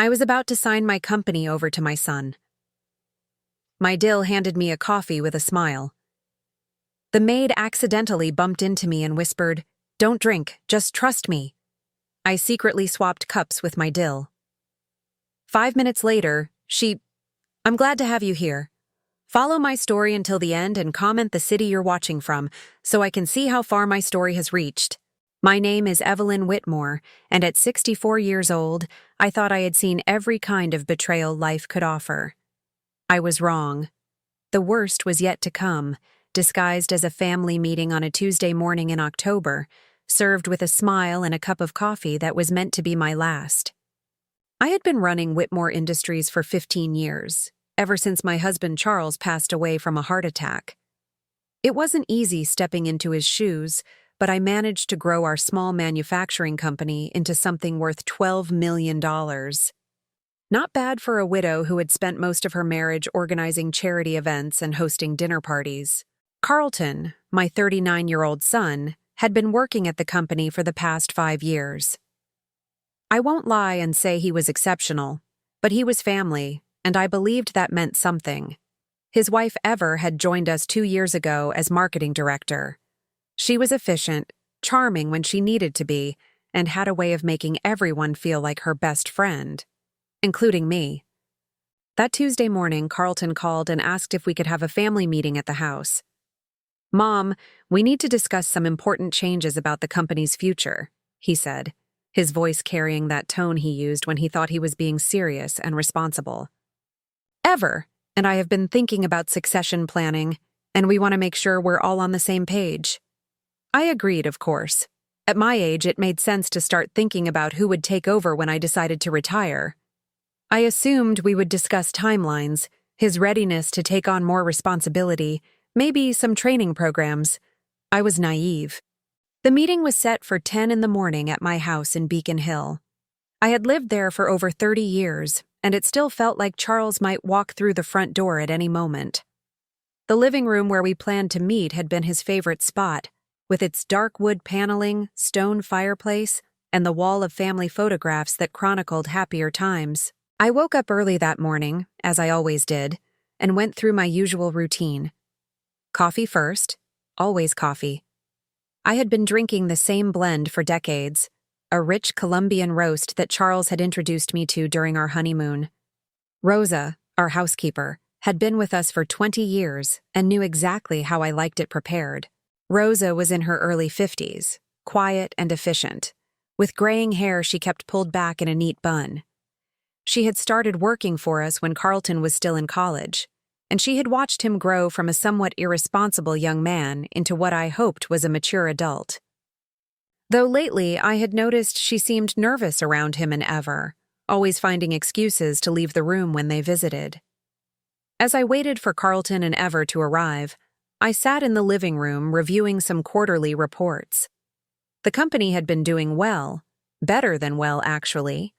I was about to sign my company over to my son. My DIL handed me a coffee with a smile. The maid accidentally bumped into me and whispered, "Don't drink, just trust me." I secretly swapped cups with my DIL. 5 minutes later, I'm glad to have you here. Follow my story until the end and comment the city you're watching from, so I can see how far my story has reached. My name is Evelyn Whitmore, and at 64 years old, I thought I had seen every kind of betrayal life could offer. I was wrong. The worst was yet to come, disguised as a family meeting on a Tuesday morning in October, served with a smile and a cup of coffee that was meant to be my last. I had been running Whitmore Industries for 15 years, ever since my husband Charles passed away from a heart attack. It wasn't easy stepping into his shoes, but I managed to grow our small manufacturing company into something worth $12 million. Not bad for a widow who had spent most of her marriage organizing charity events and hosting dinner parties. Carlton, my 39-year-old son, had been working at the company for the past 5 years. I won't lie and say he was exceptional, but he was family, and I believed that meant something. His wife Ever had joined us 2 years ago as marketing director. She was efficient, charming when she needed to be, and had a way of making everyone feel like her best friend, including me. That Tuesday morning, Carlton called and asked if we could have a family meeting at the house. "Mom, we need to discuss some important changes about the company's future," he said, his voice carrying that tone he used when he thought he was being serious and responsible. "Ever, and I have been thinking about succession planning, and we want to make sure we're all on the same page." I agreed, of course. At my age, it made sense to start thinking about who would take over when I decided to retire. I assumed we would discuss timelines, his readiness to take on more responsibility, maybe some training programs. I was naive. The meeting was set for 10 in the morning at my house in Beacon Hill. I had lived there for over 30 years, and it still felt like Charles might walk through the front door at any moment. The living room where we planned to meet had been his favorite spot, with its dark wood paneling, stone fireplace, and the wall of family photographs that chronicled happier times. I woke up early that morning, as I always did, and went through my usual routine. Coffee first, always coffee. I had been drinking the same blend for decades, a rich Colombian roast that Charles had introduced me to during our honeymoon. Rosa, our housekeeper, had been with us for 20 years and knew exactly how I liked it prepared. Rosa was in her early 50s, quiet and efficient. With graying hair she kept pulled back in a neat bun. She had started working for us when Carlton was still in college, and she had watched him grow from a somewhat irresponsible young man into what I hoped was a mature adult. Though lately I had noticed she seemed nervous around him and Ever, always finding excuses to leave the room when they visited. As I waited for Carlton and Ever to arrive, I sat in the living room reviewing some quarterly reports. The company had been doing well, better than well actually.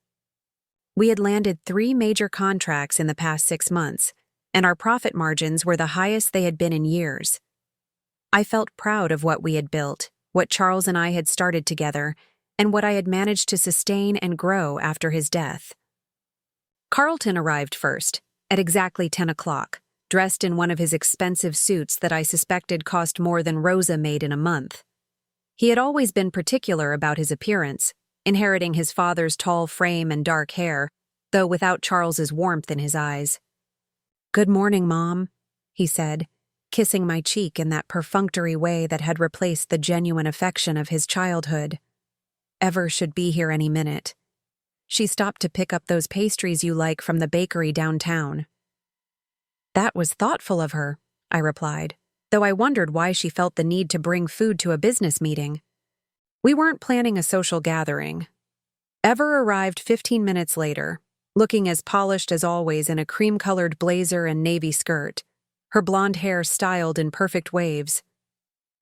We had landed 3 major contracts in the past 6 months, and our profit margins were the highest they had been in years. I felt proud of what we had built, what Charles and I had started together, and what I had managed to sustain and grow after his death. Carlton arrived first, at exactly 10 o'clock, dressed in one of his expensive suits that I suspected cost more than Rosa made in a month. He had always been particular about his appearance, inheriting his father's tall frame and dark hair, though without Charles's warmth in his eyes. "Good morning, Mom," he said, kissing my cheek in that perfunctory way that had replaced the genuine affection of his childhood. "Ever should be here any minute. She stopped to pick up those pastries you like from the bakery downtown." "That was thoughtful of her," I replied, though I wondered why she felt the need to bring food to a business meeting. We weren't planning a social gathering. Ever arrived 15 minutes later, looking as polished as always in a cream-colored blazer and navy skirt, her blonde hair styled in perfect waves.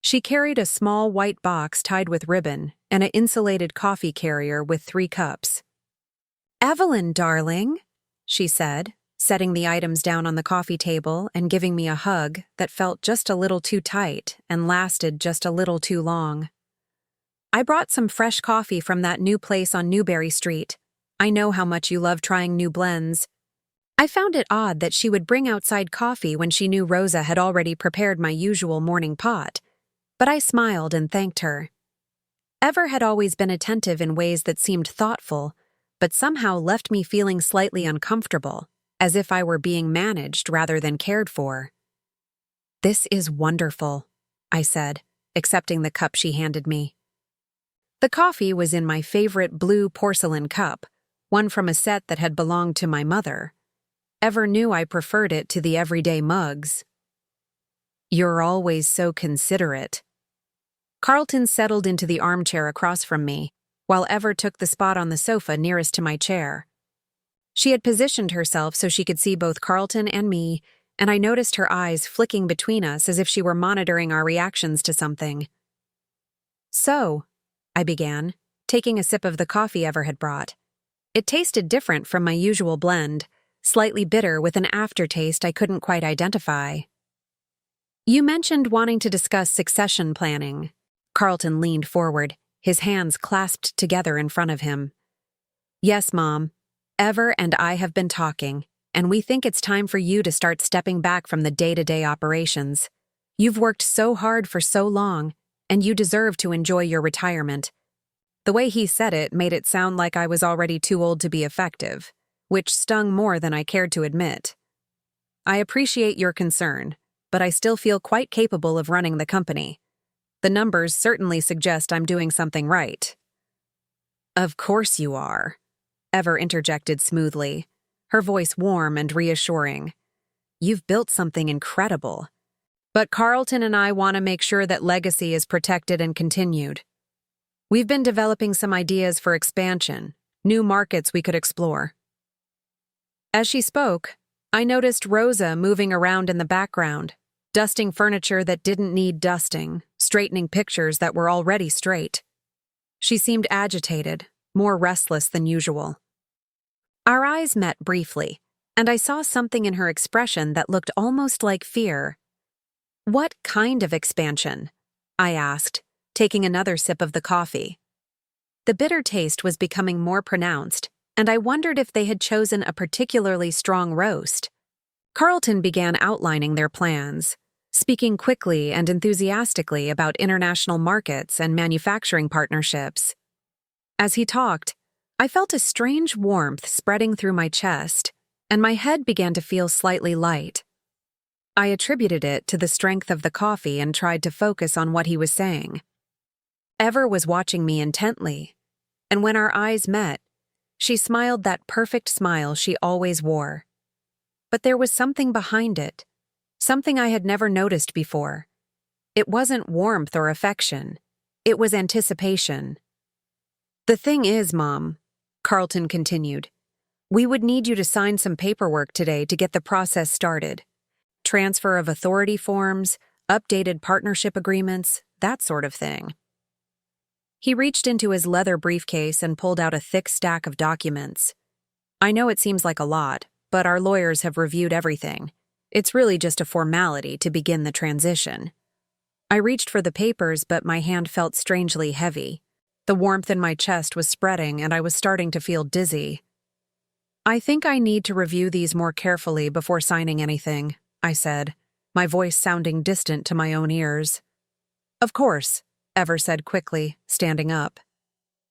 She carried a small white box tied with ribbon and an insulated coffee carrier with 3 cups. "Evelyn, darling," she said, setting the items down on the coffee table and giving me a hug that felt just a little too tight and lasted just a little too long. "I brought some fresh coffee from that new place on Newberry Street. I know how much you love trying new blends." I found it odd that she would bring outside coffee when she knew Rosa had already prepared my usual morning pot, but I smiled and thanked her. Ever had always been attentive in ways that seemed thoughtful, but somehow left me feeling slightly uncomfortable, as if I were being managed rather than cared for. "This is wonderful," I said, accepting the cup she handed me. The coffee was in my favorite blue porcelain cup, one from a set that had belonged to my mother. Ever knew I preferred it to the everyday mugs. "You're always so considerate." Carlton settled into the armchair across from me, while Ever took the spot on the sofa nearest to my chair. She had positioned herself so she could see both Carlton and me, and I noticed her eyes flicking between us as if she were monitoring our reactions to something. "So," I began, taking a sip of the coffee Ever had brought. It tasted different from my usual blend, slightly bitter with an aftertaste I couldn't quite identify. "You mentioned wanting to discuss succession planning." Carlton leaned forward, his hands clasped together in front of him. "Yes, Mom. Ever and I have been talking, and we think it's time for you to start stepping back from the day-to-day operations. You've worked so hard for so long, and you deserve to enjoy your retirement." The way he said it made it sound like I was already too old to be effective, which stung more than I cared to admit. "I appreciate your concern, but I still feel quite capable of running the company. The numbers certainly suggest I'm doing something right." "Of course you are," Ever interjected smoothly, her voice warm and reassuring. "You've built something incredible. But Carlton and I want to make sure that legacy is protected and continued. We've been developing some ideas for expansion, new markets we could explore." As she spoke, I noticed Rosa moving around in the background, dusting furniture that didn't need dusting, straightening pictures that were already straight. She seemed agitated, more restless than usual. Our eyes met briefly, and I saw something in her expression that looked almost like fear. "What kind of expansion?" I asked, taking another sip of the coffee. The bitter taste was becoming more pronounced, and I wondered if they had chosen a particularly strong roast. Carlton began outlining their plans, speaking quickly and enthusiastically about international markets and manufacturing partnerships. As he talked, I felt a strange warmth spreading through my chest, and my head began to feel slightly light. I attributed it to the strength of the coffee and tried to focus on what he was saying. Ever was watching me intently, and when our eyes met, she smiled that perfect smile she always wore. But there was something behind it, something I had never noticed before. It wasn't warmth or affection. It was anticipation. "The thing is, Mom," Carlton continued, "we would need you to sign some paperwork today to get the process started. Transfer of authority forms, updated partnership agreements, that sort of thing." He reached into his leather briefcase and pulled out a thick stack of documents. "I know it seems like a lot, but our lawyers have reviewed everything. It's really just a formality to begin the transition." I reached for the papers, but my hand felt strangely heavy. The warmth in my chest was spreading, and I was starting to feel dizzy. "I think I need to review these more carefully before signing anything," I said, my voice sounding distant to my own ears. "Of course," Ever said quickly, standing up.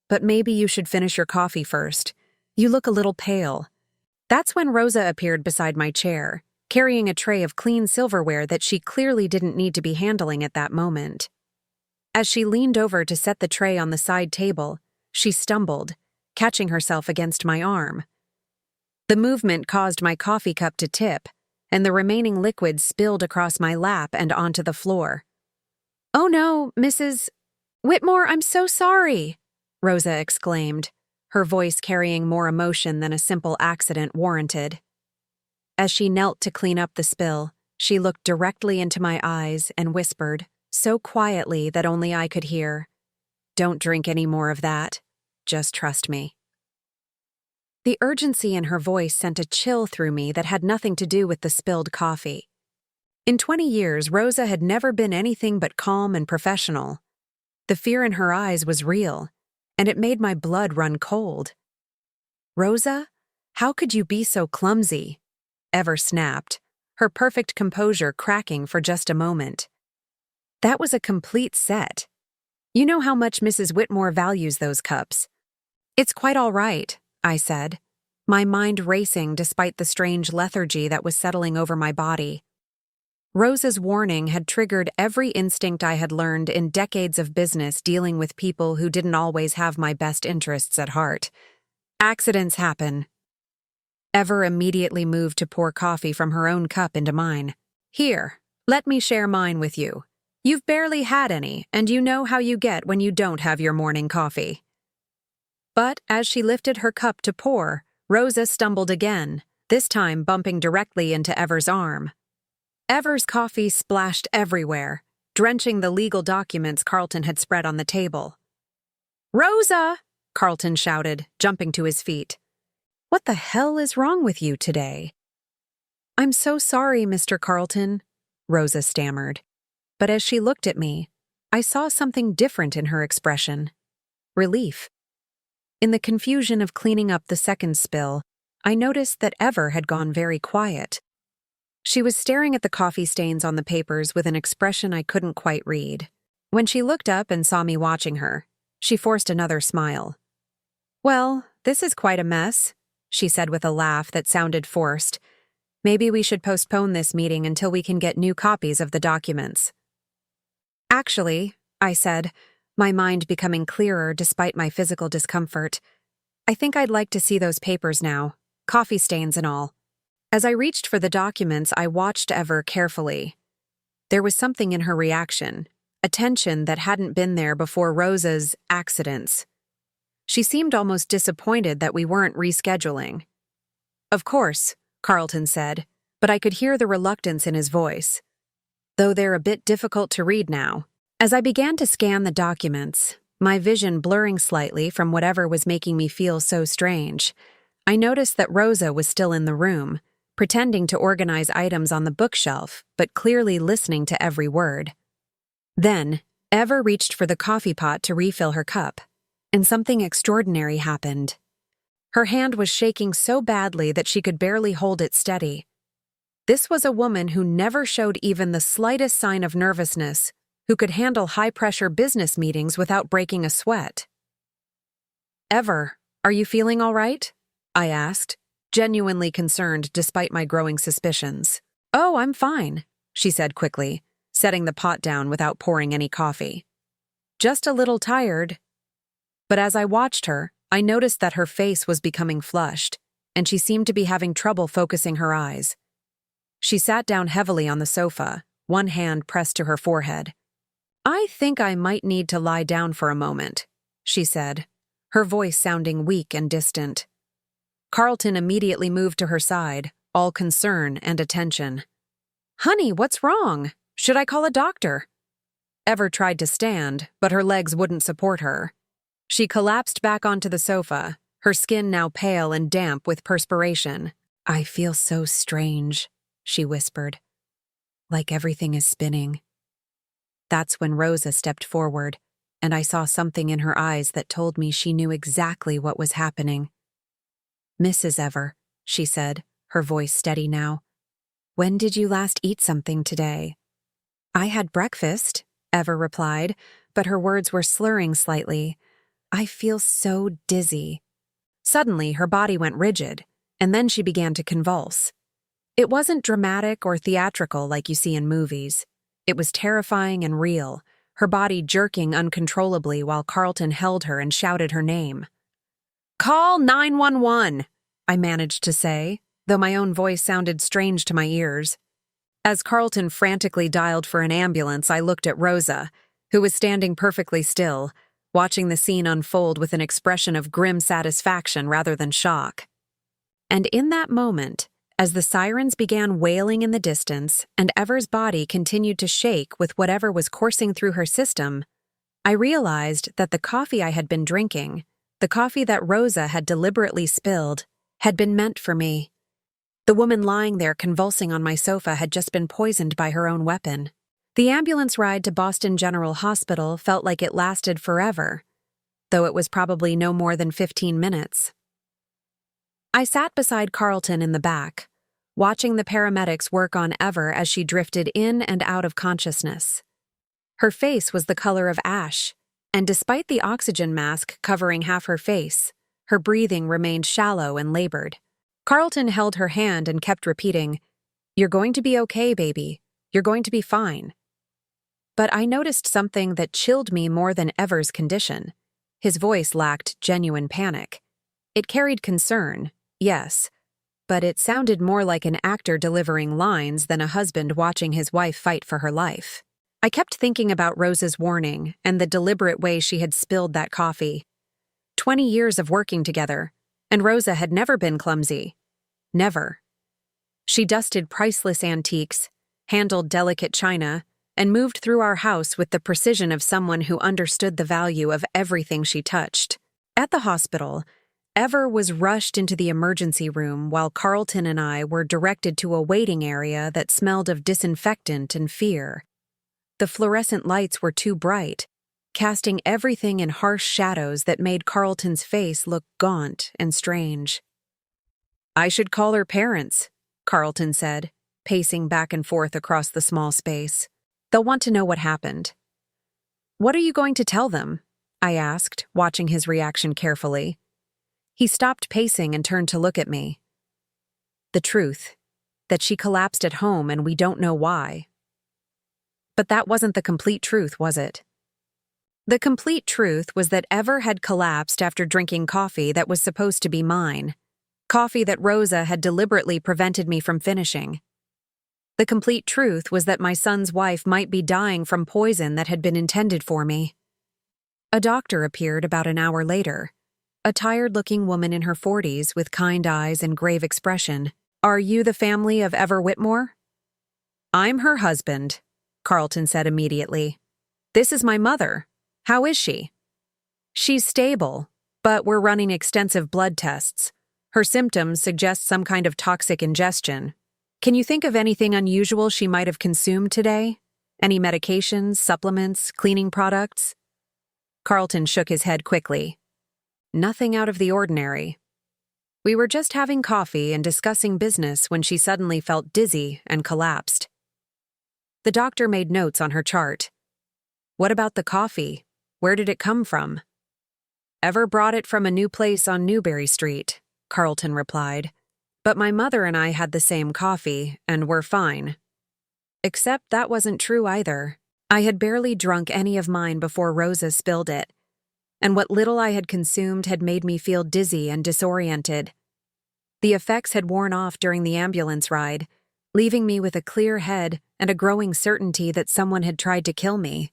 "But maybe you should finish your coffee first. You look a little pale." That's when Rosa appeared beside my chair, carrying a tray of clean silverware that she clearly didn't need to be handling at that moment. As she leaned over to set the tray on the side table, she stumbled, catching herself against my arm. The movement caused my coffee cup to tip, and the remaining liquid spilled across my lap and onto the floor. "Oh no, Mrs. Whitmore, I'm so sorry," Rosa exclaimed, her voice carrying more emotion than a simple accident warranted. As she knelt to clean up the spill, she looked directly into my eyes and whispered, so quietly that only I could hear, "Don't drink any more of that. Just trust me." The urgency in her voice sent a chill through me that had nothing to do with the spilled coffee. In 20 years, Rosa had never been anything but calm and professional. The fear in her eyes was real, and it made my blood run cold. Rosa? How could you be so clumsy? Ever snapped, her perfect composure cracking for just a moment. That was a complete set. You know how much Mrs. Whitmore values those cups. It's quite all right, I said, my mind racing despite the strange lethargy that was settling over my body. Rosa's warning had triggered every instinct I had learned in decades of business dealing with people who didn't always have my best interests at heart. Accidents happen. Ever immediately moved to pour coffee from her own cup into mine. Here, let me share mine with you. You've barely had any, and you know how you get when you don't have your morning coffee. But as she lifted her cup to pour, Rosa stumbled again, this time bumping directly into Ever's arm. Ever's coffee splashed everywhere, drenching the legal documents Carlton had spread on the table. "Rosa!" Carlton shouted, jumping to his feet. "What the hell is wrong with you today?" "I'm so sorry, Mr. Carlton," Rosa stammered. But as she looked at me, I saw something different in her expression. Relief. In the confusion of cleaning up the second spill, I noticed that Ever had gone very quiet. She was staring at the coffee stains on the papers with an expression I couldn't quite read. When she looked up and saw me watching her, she forced another smile. "Well, this is quite a mess," she said with a laugh that sounded forced. "Maybe we should postpone this meeting until we can get new copies of the documents." "Actually," I said, my mind becoming clearer despite my physical discomfort, "I think I'd like to see those papers now, coffee stains and all." As I reached for the documents, I watched Ever carefully. There was something in her reaction, a tension that hadn't been there before Rosa's accidents. She seemed almost disappointed that we weren't rescheduling. "Of course," Carlton said, but I could hear the reluctance in his voice. Though they're a bit difficult to read now. As I began to scan the documents, my vision blurring slightly from whatever was making me feel so strange, I noticed that Rosa was still in the room, pretending to organize items on the bookshelf, but clearly listening to every word. Then, Ever reached for the coffee pot to refill her cup, and something extraordinary happened. Her hand was shaking so badly that she could barely hold it steady. This was a woman who never showed even the slightest sign of nervousness, who could handle high-pressure business meetings without breaking a sweat. "Ever, are you feeling all right?" I asked, genuinely concerned despite my growing suspicions. "Oh, I'm fine," she said quickly, setting the pot down without pouring any coffee. "Just a little tired." But as I watched her, I noticed that her face was becoming flushed, and she seemed to be having trouble focusing her eyes. She sat down heavily on the sofa, one hand pressed to her forehead. "I think I might need to lie down for a moment," she said, her voice sounding weak and distant. Carlton immediately moved to her side, all concern and attention. "Honey, what's wrong? Should I call a doctor?" Ever tried to stand, but her legs wouldn't support her. She collapsed back onto the sofa, her skin now pale and damp with perspiration. "I feel so strange," she whispered. "Like everything is spinning." That's when Rosa stepped forward, and I saw something in her eyes that told me she knew exactly what was happening. "Mrs. Ever," she said, her voice steady now, "when did you last eat something today?" "I had breakfast," Ever replied, but her words were slurring slightly. "I feel so dizzy." Suddenly, her body went rigid, and then she began to convulse. It wasn't dramatic or theatrical like you see in movies. It was terrifying and real, her body jerking uncontrollably while Carlton held her and shouted her name. "Call 911, I managed to say, though my own voice sounded strange to my ears. As Carlton frantically dialed for an ambulance, I looked at Rosa, who was standing perfectly still, watching the scene unfold with an expression of grim satisfaction rather than shock. And in that moment, as the sirens began wailing in the distance and Ever's body continued to shake with whatever was coursing through her system, I realized that the coffee I had been drinking, the coffee that Rosa had deliberately spilled, had been meant for me. The woman lying there convulsing on my sofa had just been poisoned by her own weapon. The ambulance ride to Boston General Hospital felt like it lasted forever, though it was probably no more than 15 minutes. I sat beside Carlton in the back, watching the paramedics work on Ever as she drifted in and out of consciousness. Her face was the color of ash, and despite the oxygen mask covering half her face, her breathing remained shallow and labored. Carlton held her hand and kept repeating, "You're going to be okay, baby. You're going to be fine." But I noticed something that chilled me more than Ever's condition. His voice lacked genuine panic. It carried concern, yes, but it sounded more like an actor delivering lines than a husband watching his wife fight for her life. I kept thinking about Rosa's warning and the deliberate way she had spilled that coffee. 20 years of working together, and Rosa had never been clumsy. Never. She dusted priceless antiques, handled delicate china, and moved through our house with the precision of someone who understood the value of everything she touched. At the hospital, Ever was rushed into the emergency room while Carlton and I were directed to a waiting area that smelled of disinfectant and fear. The fluorescent lights were too bright, casting everything in harsh shadows that made Carlton's face look gaunt and strange. "I should call her parents," Carlton said, pacing back and forth across the small space. "They'll want to know what happened." "What are you going to tell them?" I asked, watching his reaction carefully. He stopped pacing and turned to look at me. "The truth, that she collapsed at home and we don't know why." But that wasn't the complete truth, was it? The complete truth was that Ever had collapsed after drinking coffee that was supposed to be mine. Coffee that Rosa had deliberately prevented me from finishing. The complete truth was that my son's wife might be dying from poison that had been intended for me. A doctor appeared about an hour later. A tired-looking woman in her 40s with kind eyes and grave expression. "Are you the family of Ever Whitmore?" "I'm her husband," Carlton said immediately. "This is my mother. How is she?" "She's stable, but we're running extensive blood tests. Her symptoms suggest some kind of toxic ingestion. Can you think of anything unusual she might have consumed today? Any medications, supplements, cleaning products?" Carlton shook his head quickly. "Nothing out of the ordinary. We were just having coffee and discussing business when she suddenly felt dizzy and collapsed." The doctor made notes on her chart. "What about the coffee? Where did it come from?" "Ever brought it from a new place on Newberry Street," Carlton replied. "But my mother and I had the same coffee, and we're fine." Except that wasn't true either. I had barely drunk any of mine before Rosa spilled it, and what little I had consumed had made me feel dizzy and disoriented. The effects had worn off during the ambulance ride, leaving me with a clear head and a growing certainty that someone had tried to kill me.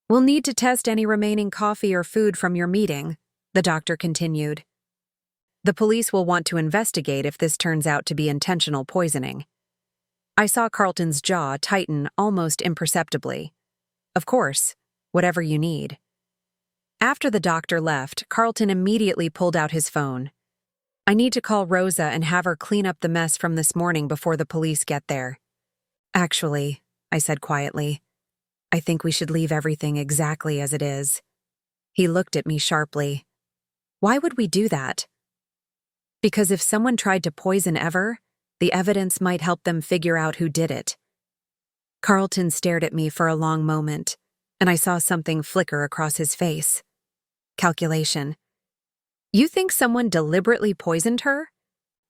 "We'll need to test any remaining coffee or food from your meeting," the doctor continued. "The police will want to investigate if this turns out to be intentional poisoning." I saw Carlton's jaw tighten almost imperceptibly. "Of course, whatever you need." After the doctor left, Carlton immediately pulled out his phone. "I need to call Rosa and have her clean up the mess from this morning before the police get there." "Actually," I said quietly, "I think we should leave everything exactly as it is." He looked at me sharply. "Why would we do that?" "Because if someone tried to poison Ever, the evidence might help them figure out who did it." Carlton stared at me for a long moment, and I saw something flicker across his face. Calculation. "You think someone deliberately poisoned her?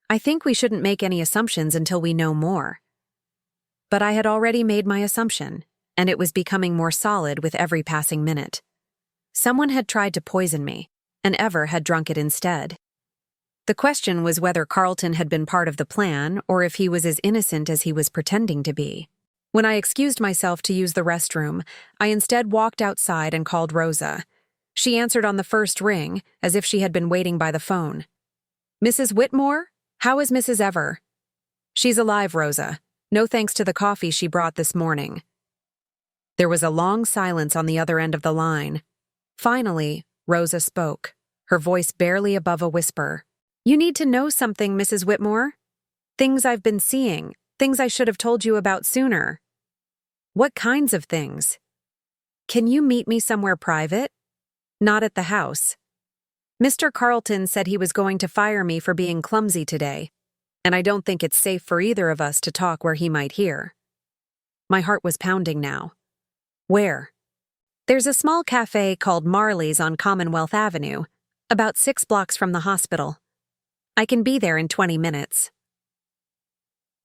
I think we shouldn't make any assumptions until we know more." But I had already made my assumption, and it was becoming more solid with every passing minute. Someone had tried to poison me, and Ever had drunk it instead. The question was whether Carlton had been part of the plan or if he was as innocent as he was pretending to be. When I excused myself to use the restroom, I instead walked outside and called Rosa. She answered on the first ring, as if she had been waiting by the phone. "Mrs. Whitmore? How is Mrs. Ever?" "She's alive, Rosa. No thanks to the coffee she brought this morning." There was a long silence on the other end of the line. Finally, Rosa spoke, her voice barely above a whisper. "You need to know something, Mrs. Whitmore. Things I've been seeing, things I should have told you about sooner." "What kinds of things?" "Can you meet me somewhere private? Not at the house." Mr. Carlton said he was going to fire me for being clumsy today, and I don't think it's safe for either of us to talk where he might hear. My heart was pounding now. Where? There's a small cafe called Marley's on Commonwealth Avenue, about 6 blocks from the hospital. I can be there in 20 minutes.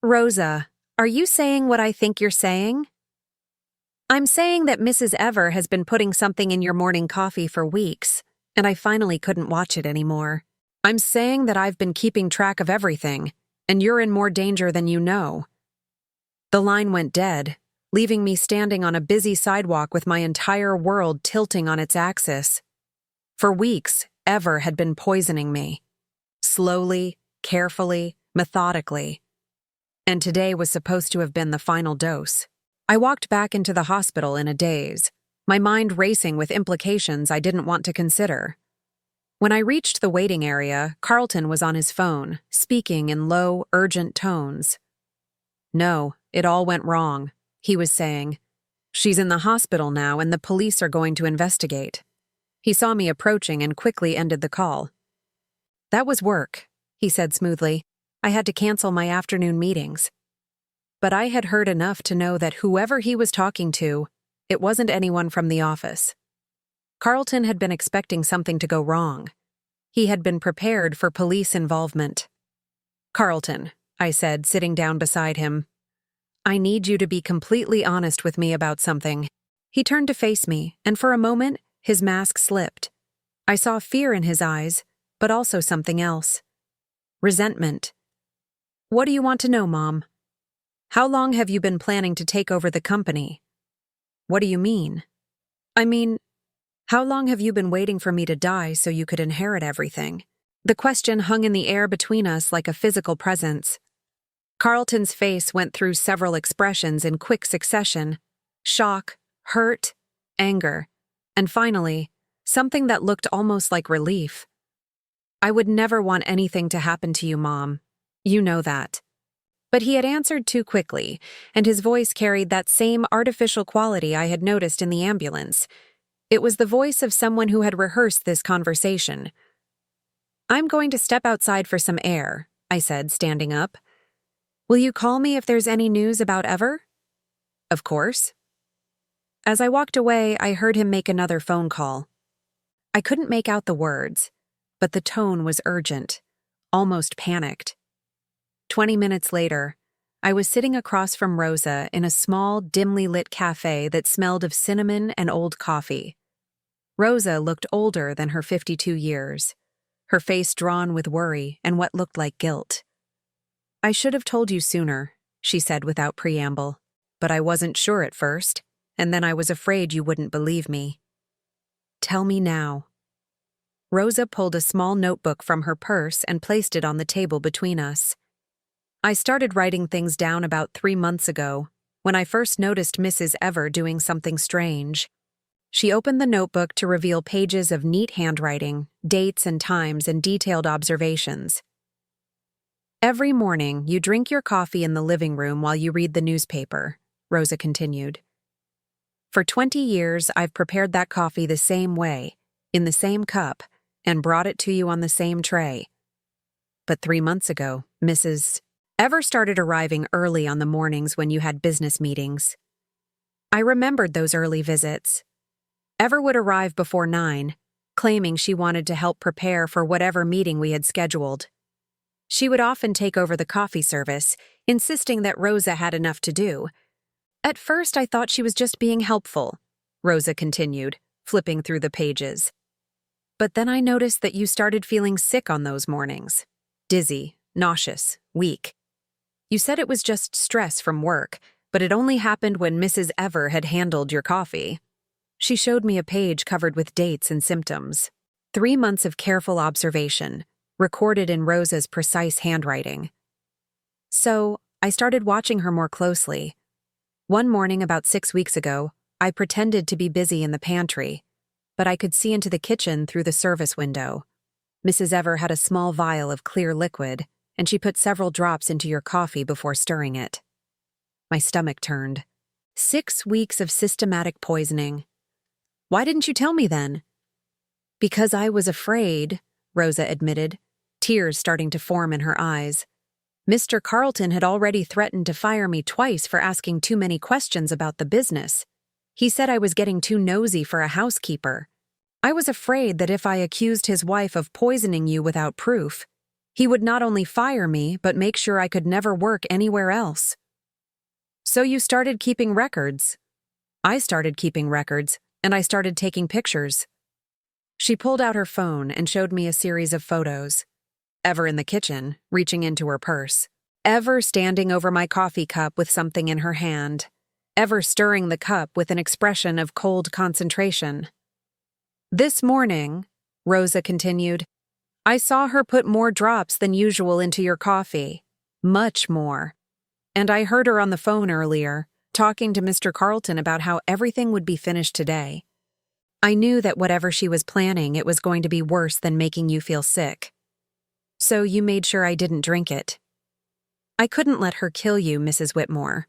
Rosa, are you saying what I think you're saying? I'm saying that Mrs. Ever has been putting something in your morning coffee for weeks, and I finally couldn't watch it anymore. I'm saying that I've been keeping track of everything, and you're in more danger than you know. The line went dead, leaving me standing on a busy sidewalk with my entire world tilting on its axis. For weeks, Ever had been poisoning me. Slowly, carefully, methodically. And today was supposed to have been the final dose. I walked back into the hospital in a daze, my mind racing with implications I didn't want to consider. When I reached the waiting area, Carlton was on his phone, speaking in low, urgent tones. No, it all went wrong, he was saying. She's in the hospital now and the police are going to investigate. He saw me approaching and quickly ended the call. That was work, he said smoothly. I had to cancel my afternoon meetings. But I had heard enough to know that whoever he was talking to, it wasn't anyone from the office. Carlton had been expecting something to go wrong. He had been prepared for police involvement. Carlton, I said, sitting down beside him, I need you to be completely honest with me about something. He turned to face me, and for a moment, his mask slipped. I saw fear in his eyes, but also something else. Resentment. What do you want to know, Mom? How long have you been planning to take over the company? What do you mean? I mean, how long have you been waiting for me to die so you could inherit everything? The question hung in the air between us like a physical presence. Carlton's face went through several expressions in quick succession: shock, hurt, anger, and finally, something that looked almost like relief. I would never want anything to happen to you, Mom. You know that. But he had answered too quickly, and his voice carried that same artificial quality I had noticed in the ambulance. It was the voice of someone who had rehearsed this conversation. I'm going to step outside for some air, I said, standing up. Will you call me if there's any news about Ever? Of course. As I walked away, I heard him make another phone call. I couldn't make out the words, but the tone was urgent, almost panicked. 20 minutes later, I was sitting across from Rosa in a small, dimly lit cafe that smelled of cinnamon and old coffee. Rosa looked older than her 52 years, her face drawn with worry and what looked like guilt. I should have told you sooner, she said without preamble, but I wasn't sure at first, and then I was afraid you wouldn't believe me. Tell me now. Rosa pulled a small notebook from her purse and placed it on the table between us. I started writing things down about 3 months ago, when I first noticed Mrs. Ever doing something strange. She opened the notebook to reveal pages of neat handwriting, dates and times, and detailed observations. Every morning, you drink your coffee in the living room while you read the newspaper, Rosa continued. For 20 years, I've prepared that coffee the same way, in the same cup, and brought it to you on the same tray. But 3 months ago, Mrs. Ever started arriving early on the mornings when you had business meetings. I remembered those early visits. Ever would arrive before 9, claiming she wanted to help prepare for whatever meeting we had scheduled. She would often take over the coffee service, insisting that Rosa had enough to do. At first, I thought she was just being helpful, Rosa continued, flipping through the pages. But then I noticed that you started feeling sick on those mornings. Dizzy, nauseous, weak. You said it was just stress from work, but it only happened when Mrs. Ever had handled your coffee. She showed me a page covered with dates and symptoms. 3 months of careful observation, recorded in Rosa's precise handwriting. So, I started watching her more closely. One morning about 6 weeks ago, I pretended to be busy in the pantry, but I could see into the kitchen through the service window. Mrs. Ever had a small vial of clear liquid, and she put several drops into your coffee before stirring it. My stomach turned. 6 weeks of systematic poisoning. Why didn't you tell me then? Because I was afraid, Rosa admitted, tears starting to form in her eyes. Mr. Carlton had already threatened to fire me twice for asking too many questions about the business. He said I was getting too nosy for a housekeeper. I was afraid that if I accused his wife of poisoning you without proof, he would not only fire me but make sure I could never work anywhere else. So you started keeping records. I started keeping records, and I started taking pictures. She pulled out her phone and showed me a series of photos. Ever in the kitchen, reaching into her purse. Ever standing over my coffee cup with something in her hand. Ever stirring the cup with an expression of cold concentration. This morning, Rosa continued, I saw her put more drops than usual into your coffee. Much more. And I heard her on the phone earlier, talking to Mr. Carlton about how everything would be finished today. I knew that whatever she was planning, it was going to be worse than making you feel sick. So you made sure I didn't drink it. I couldn't let her kill you, Mrs. Whitmore.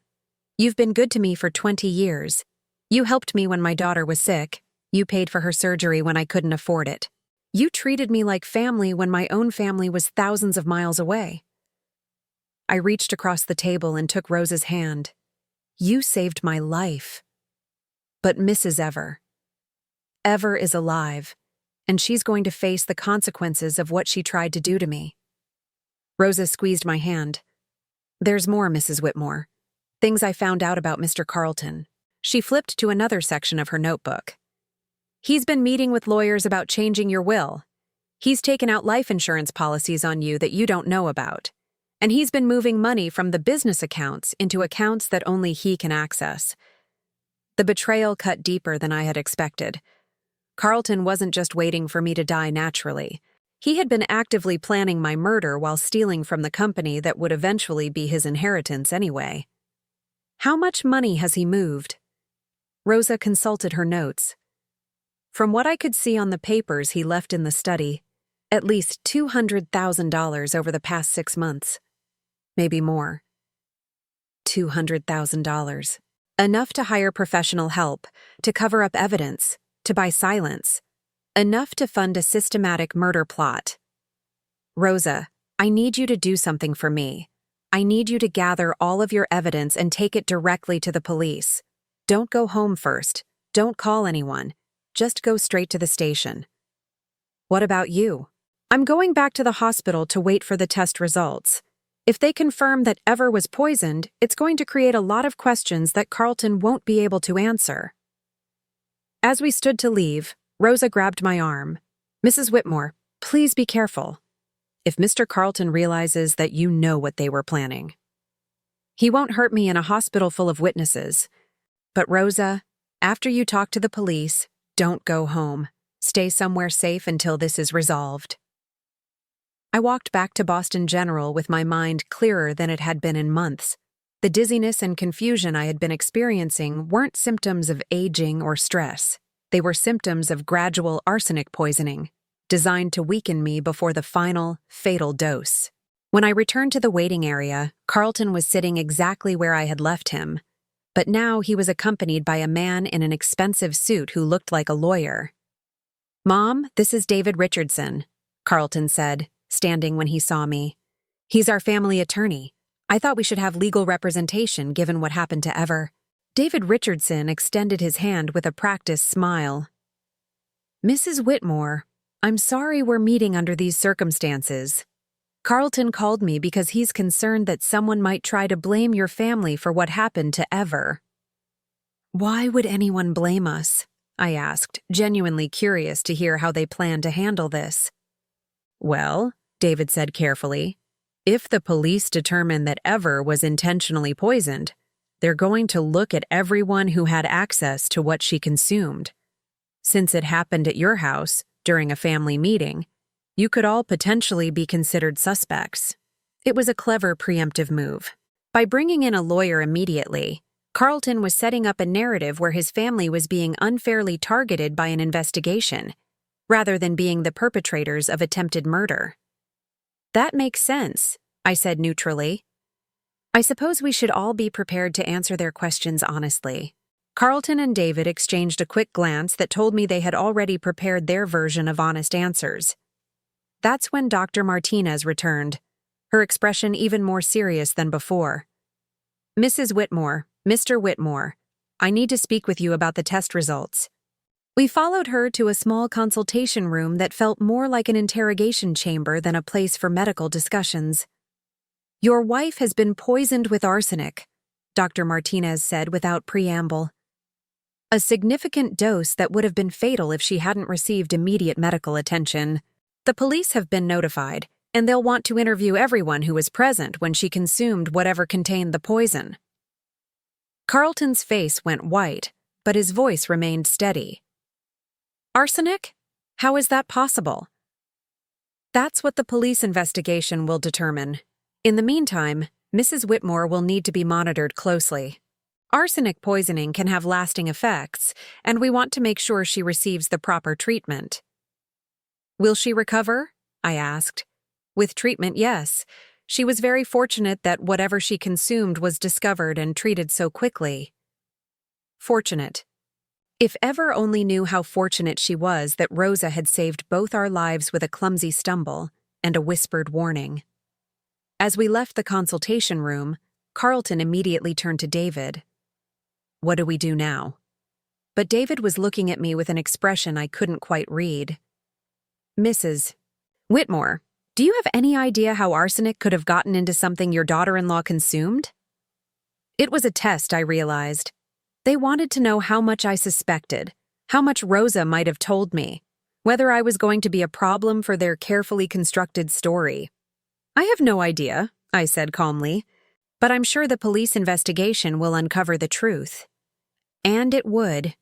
You've been good to me for 20 years. You helped me when my daughter was sick. You paid for her surgery when I couldn't afford it. You treated me like family when my own family was thousands of miles away. I reached across the table and took Rosa's hand. You saved my life. But Mrs. Ever is alive, and she's going to face the consequences of what she tried to do to me. Rosa squeezed my hand. There's more, Mrs. Whitmore. Things I found out about Mr. Carlton. She flipped to another section of her notebook. He's been meeting with lawyers about changing your will. He's taken out life insurance policies on you that you don't know about. And he's been moving money from the business accounts into accounts that only he can access. The betrayal cut deeper than I had expected. Carlton wasn't just waiting for me to die naturally. He had been actively planning my murder while stealing from the company that would eventually be his inheritance anyway. How much money has he moved? Rosa consulted her notes. From what I could see on the papers he left in the study, at least $200,000 over the past 6 months. Maybe more. $200,000. Enough to hire professional help, to cover up evidence, to buy silence. Enough to fund a systematic murder plot. Rosa, I need you to do something for me. I need you to gather all of your evidence and take it directly to the police. Don't go home first. Don't call anyone. Just go straight to the station. What about you? I'm going back to the hospital to wait for the test results. If they confirm that Ever was poisoned, it's going to create a lot of questions that Carlton won't be able to answer. As we stood to leave, Rosa grabbed my arm. Mrs. Whitmore, please be careful. If Mr. Carlton realizes that you know what they were planning. He won't hurt me in a hospital full of witnesses. But Rosa, after you talk to the police, don't go home. Stay somewhere safe until this is resolved. I walked back to Boston General with my mind clearer than it had been in months. The dizziness and confusion I had been experiencing weren't symptoms of aging or stress. They were symptoms of gradual arsenic poisoning, designed to weaken me before the final, fatal dose. When I returned to the waiting area, Carlton was sitting exactly where I had left him. But now he was accompanied by a man in an expensive suit who looked like a lawyer. Mom, this is David Richardson, Carlton said, standing when he saw me. He's our family attorney. I thought we should have legal representation given what happened to Ever. David Richardson extended his hand with a practiced smile. Mrs. Whitmore, I'm sorry we're meeting under these circumstances. Carlton called me because he's concerned that someone might try to blame your family for what happened to Ever. Why would anyone blame us? I asked, genuinely curious to hear how they plan to handle this. Well, David said carefully, if the police determine that Ever was intentionally poisoned, they're going to look at everyone who had access to what she consumed. Since it happened at your house, during a family meeting, you could all potentially be considered suspects. It was a clever preemptive move. By bringing in a lawyer immediately, Carlton was setting up a narrative where his family was being unfairly targeted by an investigation, rather than being the perpetrators of attempted murder. That makes sense, I said neutrally. I suppose we should all be prepared to answer their questions honestly. Carlton and David exchanged a quick glance that told me they had already prepared their version of honest answers. That's when Dr. Martinez returned, her expression even more serious than before. "Mrs. Whitmore, Mr. Whitmore, I need to speak with you about the test results." We followed her to a small consultation room that felt more like an interrogation chamber than a place for medical discussions. "Your wife has been poisoned with arsenic," Dr. Martinez said without preamble. "A significant dose that would have been fatal if she hadn't received immediate medical attention. The police have been notified, and they'll want to interview everyone who was present when she consumed whatever contained the poison." Carlton's face went white, but his voice remained steady. "Arsenic? How is that possible?" "That's what the police investigation will determine. In the meantime, Mrs. Whitmore will need to be monitored closely. Arsenic poisoning can have lasting effects, and we want to make sure she receives the proper treatment." "Will she recover?" I asked. "With treatment, yes. She was very fortunate that whatever she consumed was discovered and treated so quickly." Fortunate. If ever only knew how fortunate she was that Rosa had saved both our lives with a clumsy stumble and a whispered warning. As we left the consultation room, Carlton immediately turned to David. "What do we do now?" But David was looking at me with an expression I couldn't quite read. "Mrs. Whitmore, do you have any idea how arsenic could have gotten into something your daughter-in-law consumed?" It was a test, I realized. They wanted to know how much I suspected, how much Rosa might have told me, whether I was going to be a problem for their carefully constructed story. "I have no idea," I said calmly, "but I'm sure the police investigation will uncover the truth." And it would.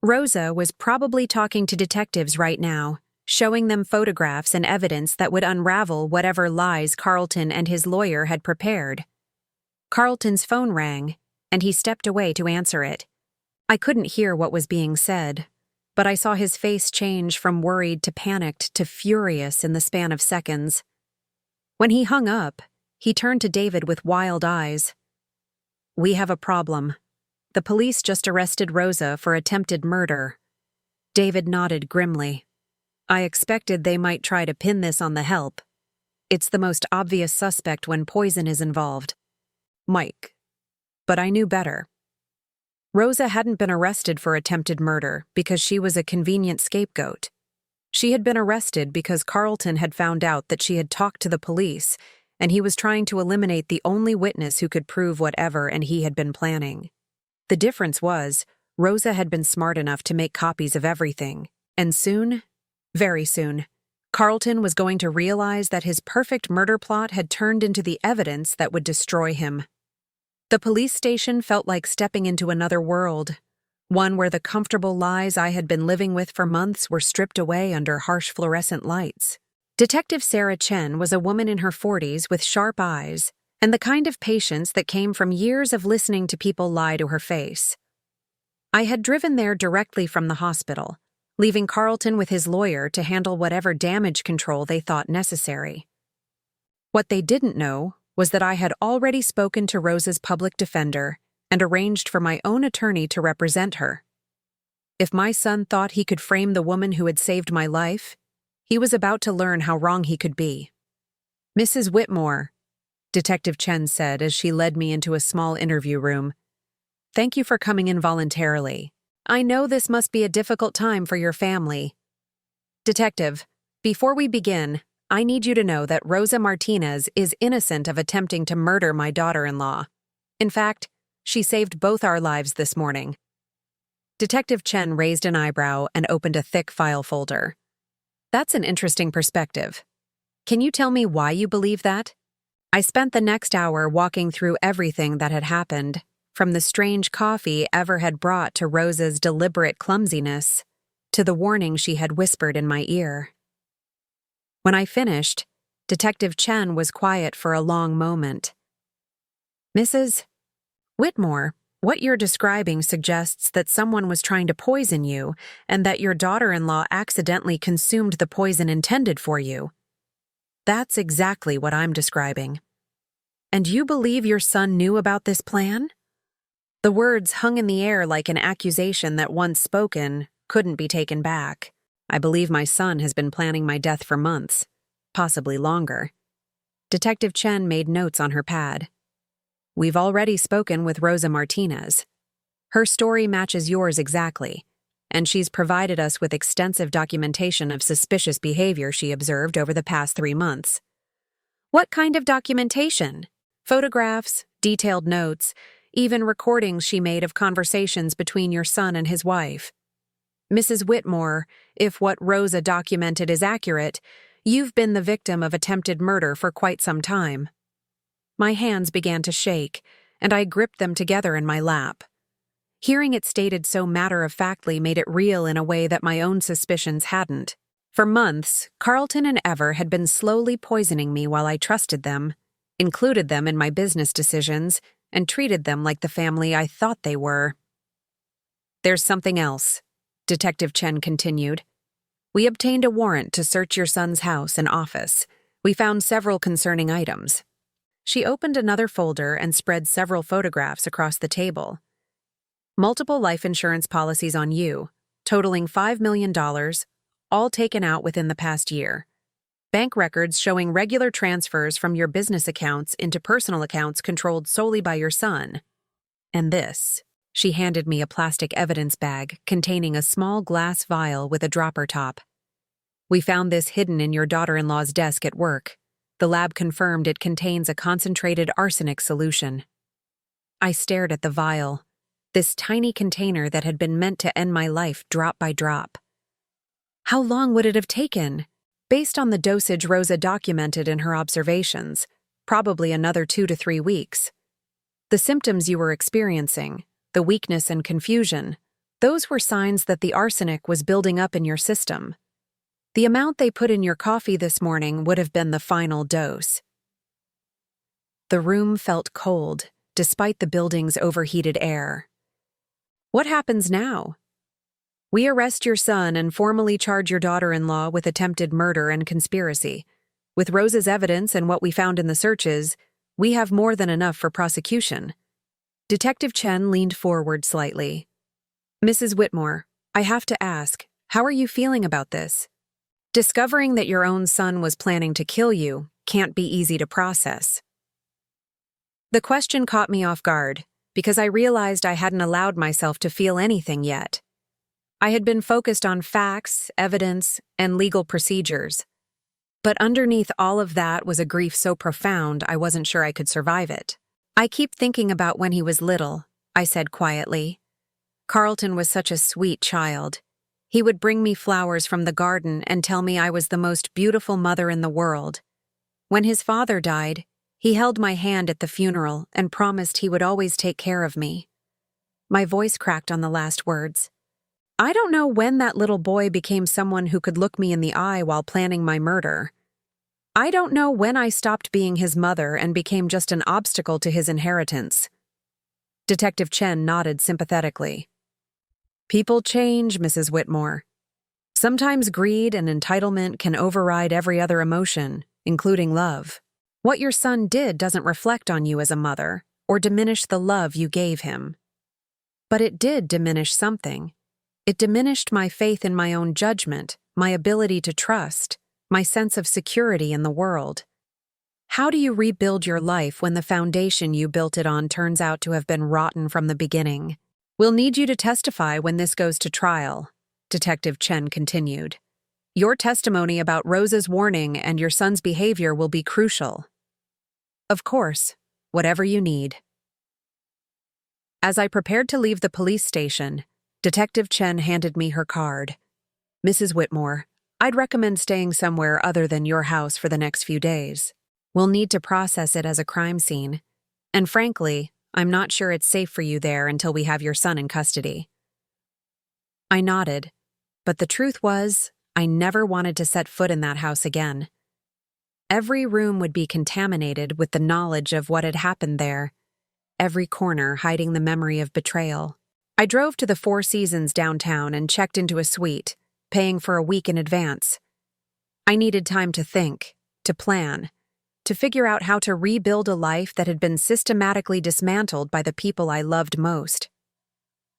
Rosa was probably talking to detectives right now, showing them photographs and evidence that would unravel whatever lies Carlton and his lawyer had prepared. Carlton's phone rang, and he stepped away to answer it. I couldn't hear what was being said, but I saw his face change from worried to panicked to furious in the span of seconds. When he hung up, he turned to David with wild eyes. "We have a problem. The police just arrested Rosa for attempted murder." David nodded grimly. "I expected they might try to pin this on the help. It's the most obvious suspect when poison is involved. Mike. But I knew better. Rosa hadn't been arrested for attempted murder because she was a convenient scapegoat. She had been arrested because Carlton had found out that she had talked to the police, and he was trying to eliminate the only witness who could prove whatever and he had been planning. The difference was, Rosa had been smart enough to make copies of everything, and soon, very soon, Carlton was going to realize that his perfect murder plot had turned into the evidence that would destroy him. The police station felt like stepping into another world, one where the comfortable lies I had been living with for months were stripped away under harsh fluorescent lights. Detective Sarah Chen was a woman in her 40s with sharp eyes and the kind of patience that came from years of listening to people lie to her face. I had driven there directly from the hospital, leaving Carlton with his lawyer to handle whatever damage control they thought necessary. What they didn't know was that I had already spoken to Rosa's public defender and arranged for my own attorney to represent her. If my son thought he could frame the woman who had saved my life, he was about to learn how wrong he could be. "Mrs. Whitmore," Detective Chen said as she led me into a small interview room, "thank you for coming in voluntarily. I know this must be a difficult time for your family. Detective, before we begin, I need you to know that Rosa Martinez is innocent of attempting to murder my daughter-in-law. In fact, she saved both our lives this morning." Detective Chen raised an eyebrow and opened a thick file folder. "That's an interesting perspective. Can you tell me why you believe that?" I spent the next hour walking through everything that had happened, from the strange coffee Ever had brought to Rosa's deliberate clumsiness, to the warning she had whispered in my ear. When I finished, Detective Chen was quiet for a long moment. "Mrs. Whitmore, what you're describing suggests that someone was trying to poison you and that your daughter-in-law accidentally consumed the poison intended for you. That's exactly what I'm describing. And you believe your son knew about this plan?" The words hung in the air like an accusation that once spoken couldn't be taken back. I believe my son has been planning my death for months, possibly longer. Detective Chen made notes on her pad. We've already spoken with Rosa Martinez. Her story matches yours exactly, and she's provided us with extensive documentation of suspicious behavior she observed over the past 3 months. What kind of documentation? Photographs, detailed notes, even recordings she made of conversations between your son and his wife. Mrs. Whitmore, if what Rosa documented is accurate, you've been the victim of attempted murder for quite some time. My hands began to shake, and I gripped them together in my lap. Hearing it stated so matter-of-factly made it real in a way that my own suspicions hadn't. For months, Carlton and Ever had been slowly poisoning me while I trusted them, included them in my business decisions, and treated them like the family I thought they were. There's something else, Detective Chen continued. We obtained a warrant to search your son's house and office. We found several concerning items. She opened another folder and spread several photographs across the table. Multiple life insurance policies on you, totaling $5 million, all taken out within the past year. Bank records showing regular transfers from your business accounts into personal accounts controlled solely by your son. And this. She handed me a plastic evidence bag containing a small glass vial with a dropper top. We found this hidden in your daughter-in-law's desk at work. The lab confirmed it contains a concentrated arsenic solution. I stared at the vial, this tiny container that had been meant to end my life drop by drop. How long would it have taken? Based on the dosage Rosa documented in her observations, probably another 2 to 3 weeks. The symptoms you were experiencing, the weakness and confusion, those were signs that the arsenic was building up in your system. The amount they put in your coffee this morning would have been the final dose. The room felt cold, despite the building's overheated air. What happens now? We arrest your son and formally charge your daughter-in-law with attempted murder and conspiracy. With Rosa's evidence and what we found in the searches, we have more than enough for prosecution. Detective Chen leaned forward slightly. Mrs. Whitmore, I have to ask, how are you feeling about this? Discovering that your own son was planning to kill you can't be easy to process. The question caught me off guard, because I realized I hadn't allowed myself to feel anything yet. I had been focused on facts, evidence, and legal procedures. But underneath all of that was a grief so profound I wasn't sure I could survive it. I keep thinking about when he was little, I said quietly. Carlton was such a sweet child. He would bring me flowers from the garden and tell me I was the most beautiful mother in the world. When his father died, he held my hand at the funeral and promised he would always take care of me. My voice cracked on the last words. I don't know when that little boy became someone who could look me in the eye while planning my murder. I don't know when I stopped being his mother and became just an obstacle to his inheritance. Detective Chen nodded sympathetically. People change, Mrs. Whitmore. Sometimes greed and entitlement can override every other emotion, including love. What your son did doesn't reflect on you as a mother or diminish the love you gave him. But it did diminish something. It diminished my faith in my own judgment, my ability to trust, my sense of security in the world. How do you rebuild your life when the foundation you built it on turns out to have been rotten from the beginning? We'll need you to testify when this goes to trial, Detective Chen continued. Your testimony about Rosa's warning and your son's behavior will be crucial. Of course, whatever you need. As I prepared to leave the police station, Detective Chen handed me her card. Mrs. Whitmore, I'd recommend staying somewhere other than your house for the next few days. We'll need to process it as a crime scene. And frankly, I'm not sure it's safe for you there until we have your son in custody. I nodded, but the truth was, I never wanted to set foot in that house again. Every room would be contaminated with the knowledge of what had happened there, every corner hiding the memory of betrayal. I drove to the Four Seasons downtown and checked into a suite, paying for a week in advance. I needed time to think, to plan, to figure out how to rebuild a life that had been systematically dismantled by the people I loved most.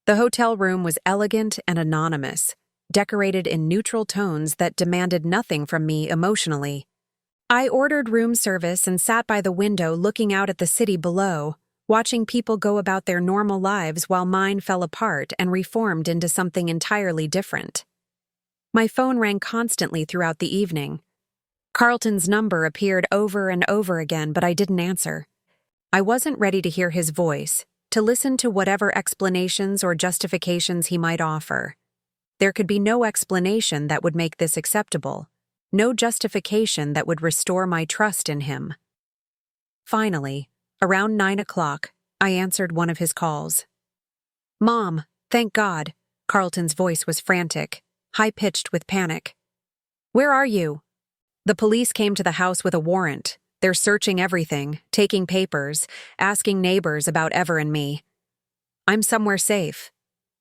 The hotel room was elegant and anonymous, decorated in neutral tones that demanded nothing from me emotionally. I ordered room service and sat by the window looking out at the city below, watching people go about their normal lives while mine fell apart and reformed into something entirely different. My phone rang constantly throughout the evening. Carlton's number appeared over and over again, but I didn't answer. I wasn't ready to hear his voice, to listen to whatever explanations or justifications he might offer. There could be no explanation that would make this acceptable, no justification that would restore my trust in him. Finally, around 9 o'clock, I answered one of his calls. "Mom, thank God." Carlton's voice was frantic, high-pitched with panic. "Where are you?" "The police came to the house with a warrant. They're searching everything, taking papers, asking neighbors about Ever and me. I'm somewhere safe."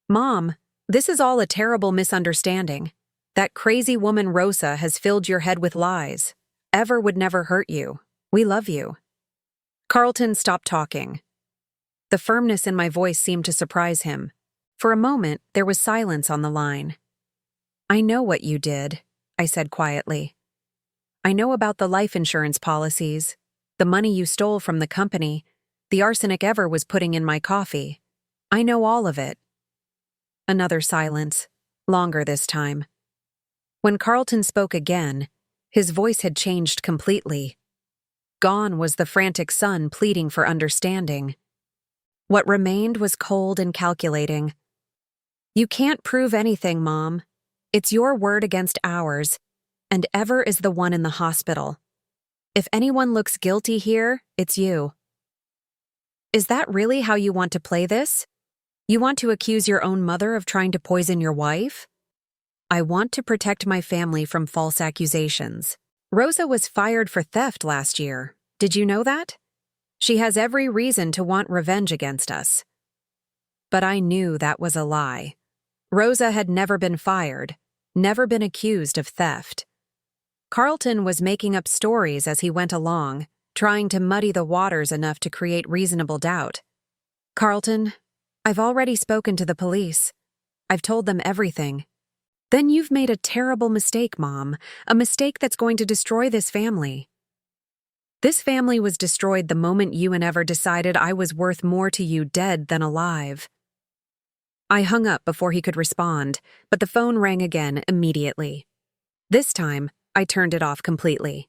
"Mom, this is all a terrible misunderstanding. That crazy woman Rosa has filled your head with lies. Ever would never hurt you. We love you." Carlton stopped talking. The firmness in my voice seemed to surprise him. For a moment, there was silence on the line. "I know what you did," I said quietly. "I know about the life insurance policies, the money you stole from the company, the arsenic Ever was putting in my coffee. I know all of it." Another silence, longer this time. When Carlton spoke again, his voice had changed completely. Gone was the frantic son pleading for understanding. What remained was cold and calculating. "You can't prove anything, Mom. It's your word against ours, and Ever is the one in the hospital. If anyone looks guilty here, it's you." "Is that really how you want to play this? You want to accuse your own mother of trying to poison your wife?" "I want to protect my family from false accusations. Rosa was fired for theft last year. Did you know that? She has every reason to want revenge against us." But I knew that was a lie. Rosa had never been fired, never been accused of theft. Carlton was making up stories as he went along, trying to muddy the waters enough to create reasonable doubt. "Carlton, I've already spoken to the police. I've told them everything." "Then you've made a terrible mistake, Mom, a mistake that's going to destroy this family." "This family was destroyed the moment you and Ever decided I was worth more to you dead than alive." I hung up before he could respond, but the phone rang again immediately. This time, I turned it off completely.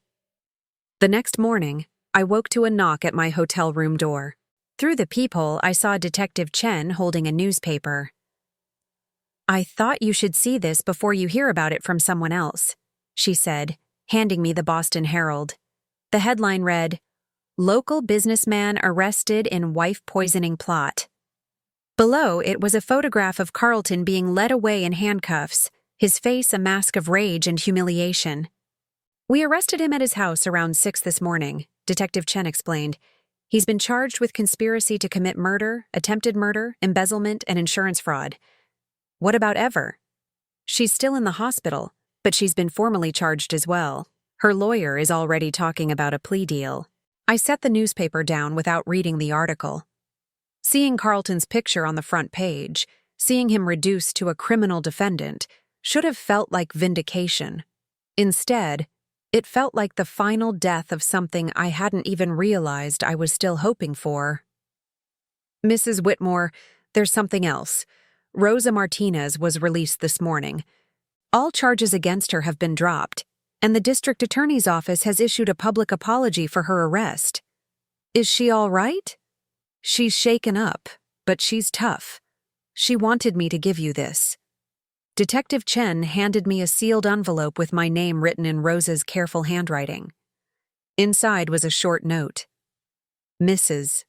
The next morning, I woke to a knock at my hotel room door. Through the peephole, I saw Detective Chen holding a newspaper. "I thought you should see this before you hear about it from someone else," she said, handing me the Boston Herald. The headline read, "Local businessman arrested in wife poisoning plot." Below it was a photograph of Carlton being led away in handcuffs, his face a mask of rage and humiliation. "We arrested him at his house around 6 this morning," Detective Chen explained. "He's been charged with conspiracy to commit murder, attempted murder, embezzlement, and insurance fraud." "What about Ever?" "She's still in the hospital, but she's been formally charged as well. Her lawyer is already talking about a plea deal." I set the newspaper down without reading the article. Seeing Carlton's picture on the front page, seeing him reduced to a criminal defendant, should have felt like vindication. Instead, it felt like the final death of something I hadn't even realized I was still hoping for. "Mrs. Whitmore, there's something else. Rosa Martinez was released this morning. All charges against her have been dropped, and the district attorney's office has issued a public apology for her arrest." "Is she all right?" "She's shaken up, but she's tough. She wanted me to give you this." Detective Chen handed me a sealed envelope with my name written in Rosa's careful handwriting. Inside was a short note. "Mrs.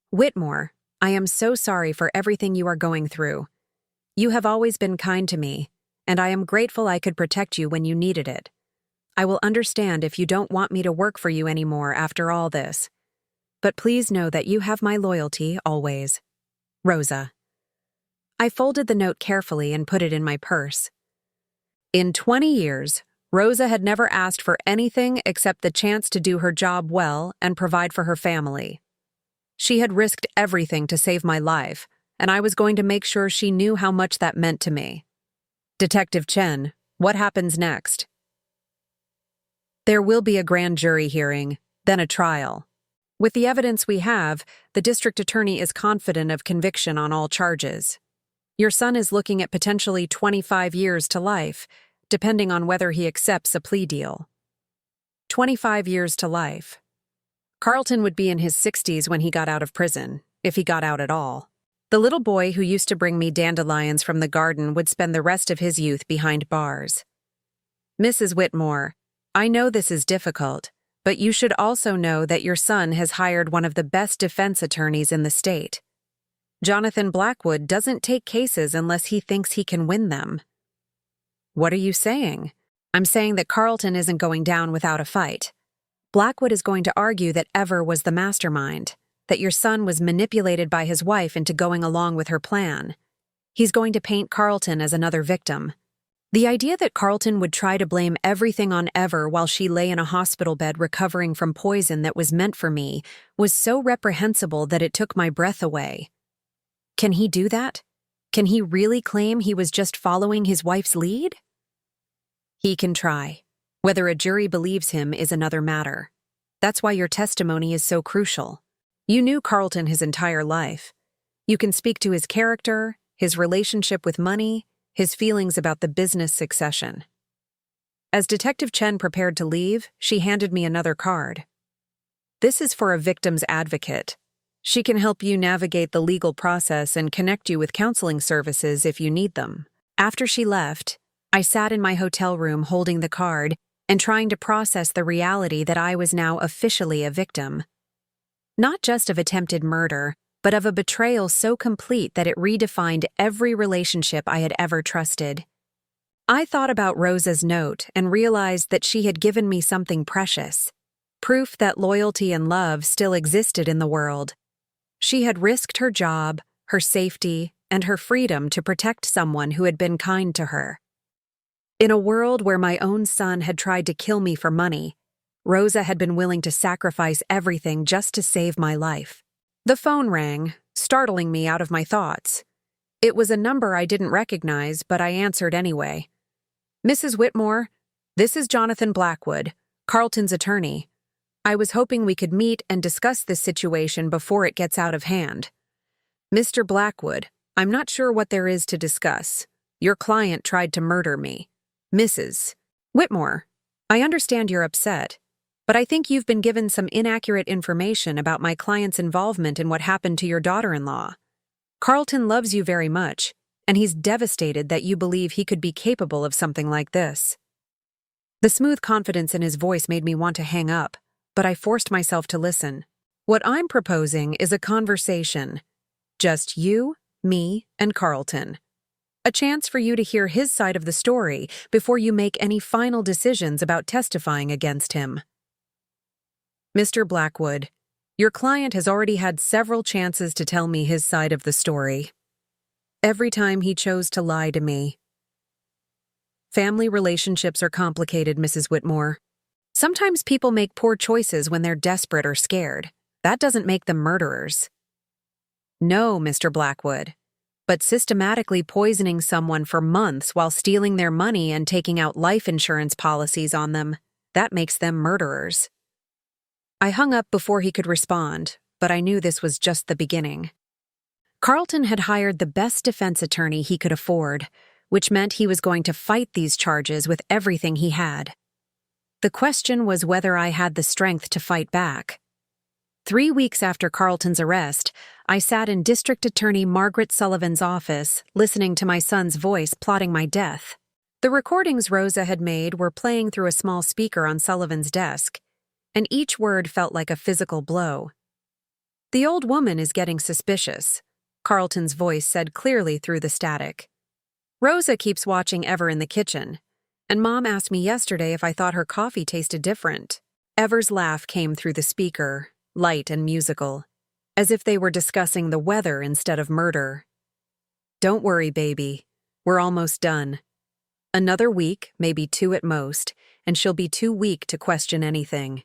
Whitmore, I am so sorry for everything you are going through. You have always been kind to me, and I am grateful I could protect you when you needed it. I will understand if you don't want me to work for you anymore after all this. But please know that you have my loyalty always. Rosa." I folded the note carefully and put it in my purse. In 20 years, Rosa had never asked for anything except the chance to do her job well and provide for her family. She had risked everything to save my life, and I was going to make sure she knew how much that meant to me. Detective Chen, what happens next? There will be a grand jury hearing, then a trial. With the evidence we have, the district attorney is confident of conviction on all charges. Your son is looking at potentially 25 years to life, depending on whether he accepts a plea deal. 25 years to life. Carlton would be in his 60s when he got out of prison, if he got out at all. The little boy who used to bring me dandelions from the garden would spend the rest of his youth behind bars. Mrs. Whitmore, I know this is difficult, but you should also know that your son has hired one of the best defense attorneys in the state. Jonathan Blackwood doesn't take cases unless he thinks he can win them. What are you saying? I'm saying that Carlton isn't going down without a fight. Blackwood is going to argue that Ever was the mastermind, that your son was manipulated by his wife into going along with her plan. He's going to paint Carlton as another victim. The idea that Carlton would try to blame everything on Ever while she lay in a hospital bed recovering from poison that was meant for me was so reprehensible that it took my breath away. Can he do that? Can he really claim he was just following his wife's lead? He can try. Whether a jury believes him is another matter. That's why your testimony is so crucial. You knew Carlton his entire life. You can speak to his character, his relationship with money, his feelings about the business succession. As Detective Chen prepared to leave, she handed me another card. This is for a victim's advocate. She can help you navigate the legal process and connect you with counseling services if you need them. After she left, I sat in my hotel room holding the card and trying to process the reality that I was now officially a victim. Not just of attempted murder, but of a betrayal so complete that it redefined every relationship I had ever trusted. I thought about Rosa's note and realized that she had given me something precious, proof that loyalty and love still existed in the world. She had risked her job, her safety, and her freedom to protect someone who had been kind to her. In a world where my own son had tried to kill me for money, Rosa had been willing to sacrifice everything just to save my life. The phone rang, startling me out of my thoughts. It was a number I didn't recognize, but I answered anyway. Mrs. Whitmore, this is Jonathan Blackwood, Carlton's attorney. I was hoping we could meet and discuss this situation before it gets out of hand. Mr. Blackwood, I'm not sure what there is to discuss. Your client tried to murder me. Mrs. Whitmore, I understand you're upset, but I think you've been given some inaccurate information about my client's involvement in what happened to your daughter-in-law. Carlton loves you very much, and he's devastated that you believe he could be capable of something like this. The smooth confidence in his voice made me want to hang up, but I forced myself to listen. What I'm proposing is a conversation. Just you, me, and Carlton. A chance for you to hear his side of the story before you make any final decisions about testifying against him. Mr. Blackwood, your client has already had several chances to tell me his side of the story. Every time he chose to lie to me. Family relationships are complicated, Mrs. Whitmore. Sometimes people make poor choices when they're desperate or scared. That doesn't make them murderers. No, Mr. Blackwood. But systematically poisoning someone for months while stealing their money and taking out life insurance policies on them, that makes them murderers. I hung up before he could respond, but I knew this was just the beginning. Carlton had hired the best defense attorney he could afford, which meant he was going to fight these charges with everything he had. The question was whether I had the strength to fight back. 3 weeks after Carlton's arrest, I sat in District Attorney Margaret Sullivan's office, listening to my son's voice plotting my death. The recordings Rosa had made were playing through a small speaker on Sullivan's desk, and each word felt like a physical blow. The old woman is getting suspicious, Carlton's voice said clearly through the static. Rosa keeps watching Ever in the kitchen, and Mom asked me yesterday if I thought her coffee tasted different. Ever's laugh came through the speaker, light and musical, as if they were discussing the weather instead of murder. Don't worry, baby. We're almost done. Another week, maybe 2 at most, and she'll be too weak to question anything.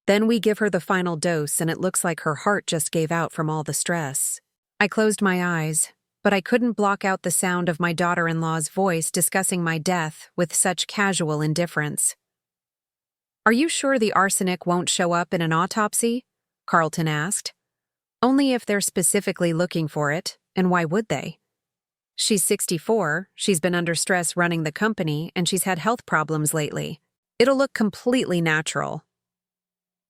Then we give her the final dose and it looks like her heart just gave out from all the stress. I closed my eyes, but I couldn't block out the sound of my daughter-in-law's voice discussing my death with such casual indifference. "Are you sure the arsenic won't show up in an autopsy?" Carlton asked. "Only if they're specifically looking for it, and why would they? She's 64, she's been under stress running the company, and she's had health problems lately. It'll look completely natural."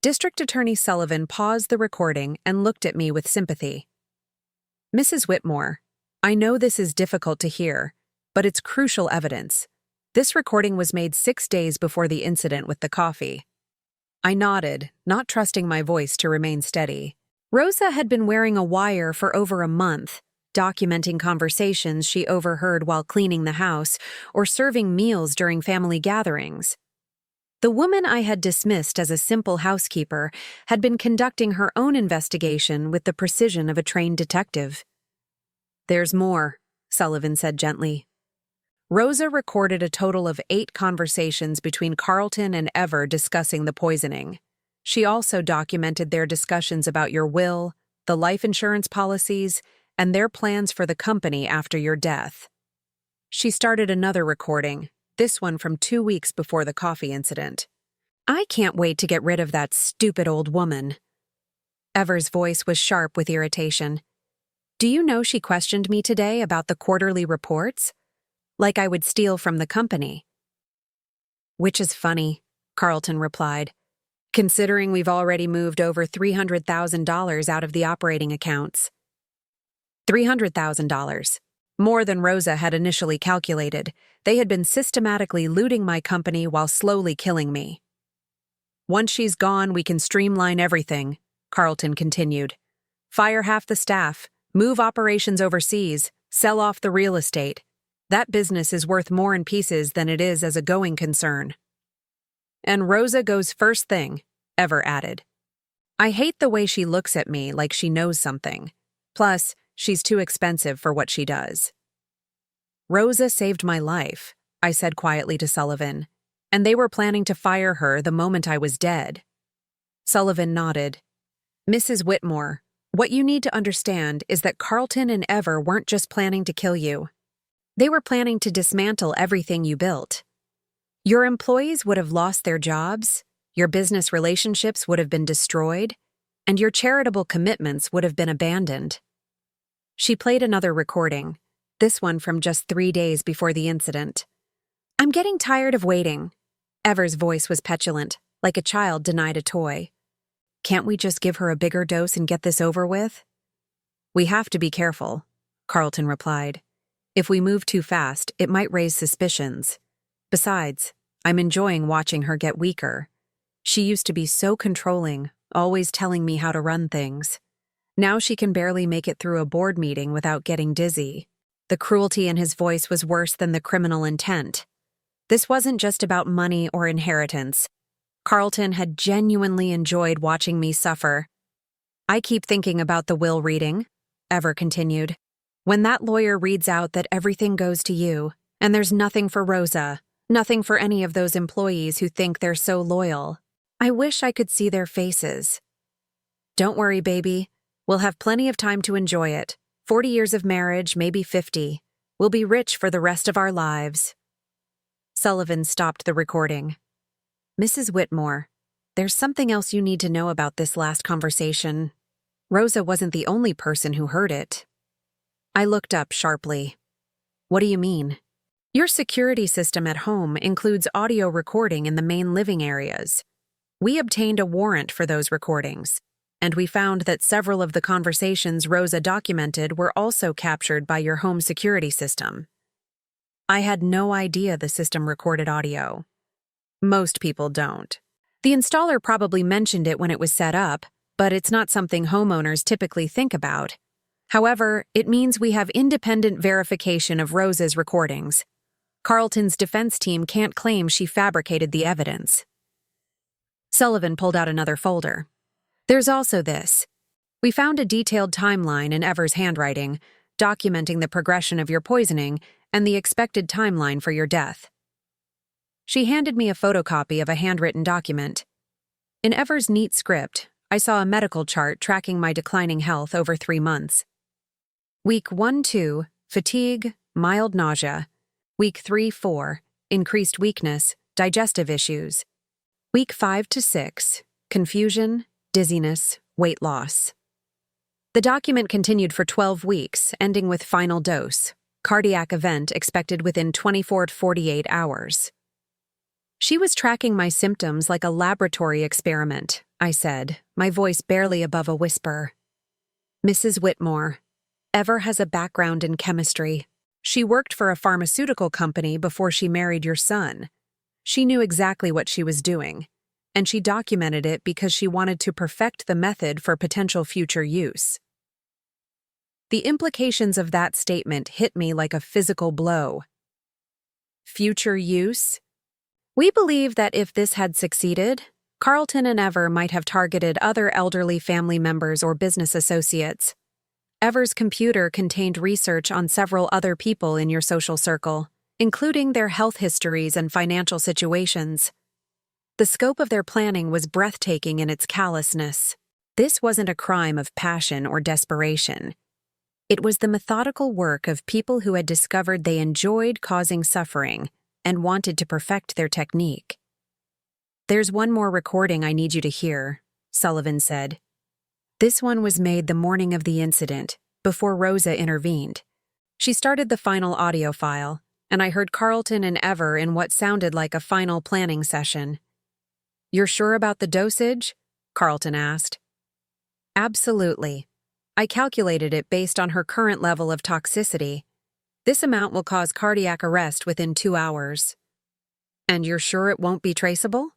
District Attorney Sullivan paused the recording and looked at me with sympathy. "Mrs. Whitmore, I know this is difficult to hear, but it's crucial evidence. This recording was made 6 days before the incident with the coffee." I nodded, not trusting my voice to remain steady. Rosa had been wearing a wire for over a month, documenting conversations she overheard while cleaning the house or serving meals during family gatherings. The woman I had dismissed as a simple housekeeper had been conducting her own investigation with the precision of a trained detective. "There's more," Sullivan said gently. Rosa recorded a total of 8 conversations between Carlton and Ever discussing the poisoning. She also documented their discussions about your will, the life insurance policies, and their plans for the company after your death. She started another recording, this one from 2 weeks before the coffee incident. "I can't wait to get rid of that stupid old woman." Ever's voice was sharp with irritation. "Do you know she questioned me today about the quarterly reports? Like I would steal from the company." "Which is funny," Carlton replied, "considering we've already moved over $300,000 out of the operating accounts." $300,000. More than Rosa had initially calculated. They had been systematically looting my company while slowly killing me. "Once she's gone, we can streamline everything," Carlton continued. "Fire half the staff, move operations overseas, sell off the real estate. That business is worth more in pieces than it is as a going concern." "And Rosa goes first thing," Ever added. "I hate the way she looks at me like she knows something. Plus, she's too expensive for what she does." "Rosa saved my life," I said quietly to Sullivan, "and they were planning to fire her the moment I was dead." Sullivan nodded. "Mrs. Whitmore, what you need to understand is that Carlton and Ever weren't just planning to kill you. They were planning to dismantle everything you built. Your employees would have lost their jobs, your business relationships would have been destroyed, and your charitable commitments would have been abandoned." She played another recording, this one from just 3 days before the incident. "I'm getting tired of waiting." Ever's voice was petulant, like a child denied a toy. "Can't we just give her a bigger dose and get this over with?" "We have to be careful," Carlton replied. "If we move too fast, it might raise suspicions. Besides, I'm enjoying watching her get weaker. She used to be so controlling, always telling me how to run things. Now she can barely make it through a board meeting without getting dizzy." The cruelty in his voice was worse than the criminal intent. This wasn't just about money or inheritance. Carlton had genuinely enjoyed watching me suffer. "I keep thinking about the will reading," Ever continued. "When that lawyer reads out that everything goes to you, and there's nothing for Rosa, nothing for any of those employees who think they're so loyal, I wish I could see their faces." "Don't worry, baby. We'll have plenty of time to enjoy it. 40 years of marriage, maybe 50. We'll be rich for the rest of our lives." Sullivan stopped the recording. "Mrs. Whitmore, there's something else you need to know about this last conversation. Rosa wasn't the only person who heard it." I looked up sharply. "What do you mean?" "Your security system at home includes audio recording in the main living areas. We obtained a warrant for those recordings, and we found that several of the conversations Rosa documented were also captured by your home security system." I had no idea the system recorded audio. Most people don't. The installer probably mentioned it when it was set up, but it's not something homeowners typically think about. However, it means we have independent verification of Rosa's recordings. Carlton's defense team can't claim she fabricated the evidence. Sullivan pulled out another folder. "There's also this. We found a detailed timeline in Ever's handwriting, documenting the progression of your poisoning and the expected timeline for your death. She handed me a photocopy of a handwritten document. In Ever's neat script, I saw a medical chart tracking my declining health over 3 months. Week 1-2, fatigue, mild nausea. Week 3-4, increased weakness, digestive issues. Week 5-6, confusion, dizziness, weight loss. The document continued for 12 weeks, ending with final dose, cardiac event expected within 24 to 48 hours. She was tracking my symptoms like a laboratory experiment, I said, my voice barely above a whisper. Mrs. Whitmore, Ever has a background in chemistry. She worked for a pharmaceutical company before she married your son. She knew exactly what she was doing, and she documented it because she wanted to perfect the method for potential future use. The implications of that statement hit me like a physical blow. Future use? We believe that if this had succeeded, Carlton and Ever might have targeted other elderly family members or business associates. Ever's computer contained research on several other people in your social circle, including their health histories and financial situations. The scope of their planning was breathtaking in its callousness. This wasn't a crime of passion or desperation. It was the methodical work of people who had discovered they enjoyed causing suffering and wanted to perfect their technique. There's one more recording I need you to hear, Sullivan said. This one was made the morning of the incident, before Rosa intervened. She started the final audio file, and I heard Carlton and Ever in what sounded like a final planning session. You're sure about the dosage? Carlton asked. Absolutely. I calculated it based on her current level of toxicity. This amount will cause cardiac arrest within 2 hours. And you're sure it won't be traceable?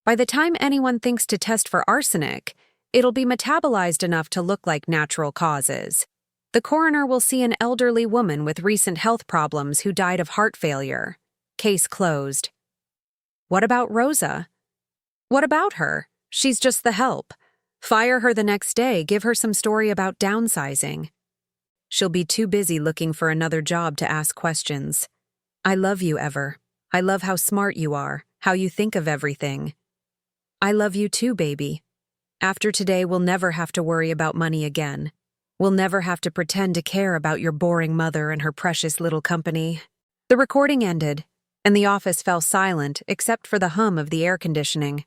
By the time anyone thinks to test for arsenic, it'll be metabolized enough to look like natural causes. The coroner will see an elderly woman with recent health problems who died of heart failure. Case closed. What about Rosa? What about her? She's just the help. Fire her the next day, give her some story about downsizing. She'll be too busy looking for another job to ask questions. I love you, Ever. I love how smart you are, how you think of everything. I love you too, baby. After today, we'll never have to worry about money again. We'll never have to pretend to care about your boring mother and her precious little company. The recording ended, and the office fell silent except for the hum of the air conditioning.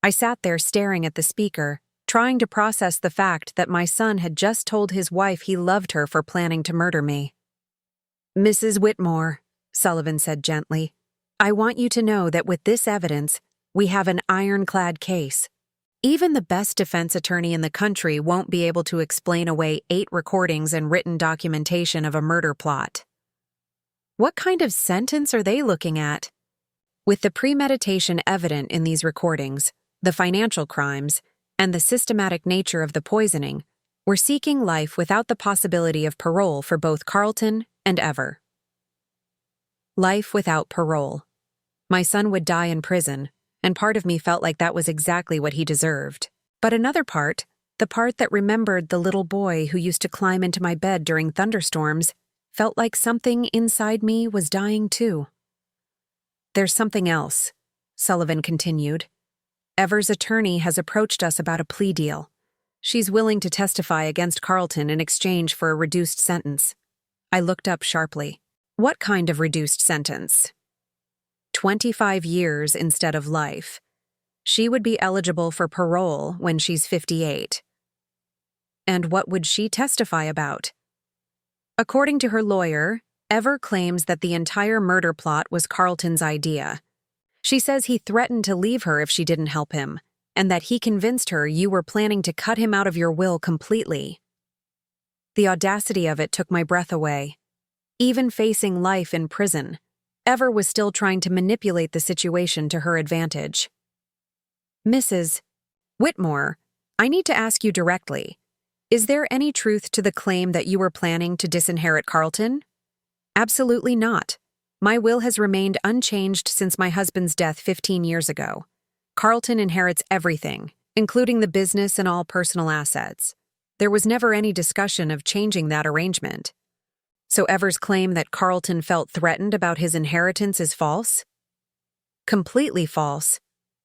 I sat there staring at the speaker, trying to process the fact that my son had just told his wife he loved her for planning to murder me. Mrs. Whitmore, Sullivan said gently, I want you to know that with this evidence, we have an ironclad case. Even the best defense attorney in the country won't be able to explain away 8 recordings and written documentation of a murder plot. What kind of sentence are they looking at? With the premeditation evident in these recordings, the financial crimes, and the systematic nature of the poisoning, we're seeking life without the possibility of parole for both Carlton and Ever. Life without parole. My son would die in prison, and part of me felt like that was exactly what he deserved. But another part, the part that remembered the little boy who used to climb into my bed during thunderstorms, felt like something inside me was dying too. There's something else, Sullivan continued. Ever's attorney has approached us about a plea deal. She's willing to testify against Carlton in exchange for a reduced sentence. I looked up sharply. What kind of reduced sentence? 25 years instead of life. She would be eligible for parole when she's 58. And what would she testify about? According to her lawyer, Ever claims that the entire murder plot was Carlton's idea. She says he threatened to leave her if she didn't help him, and that he convinced her you were planning to cut him out of your will completely. The audacity of it took my breath away. Even facing life in prison, Ever was still trying to manipulate the situation to her advantage. Mrs. Whitmore, I need to ask you directly. Is there any truth to the claim that you were planning to disinherit Carlton? Absolutely not. My will has remained unchanged since my husband's death 15 years ago. Carlton inherits everything, including the business and all personal assets. There was never any discussion of changing that arrangement. So Ever's claim that Carlton felt threatened about his inheritance is false? Completely false.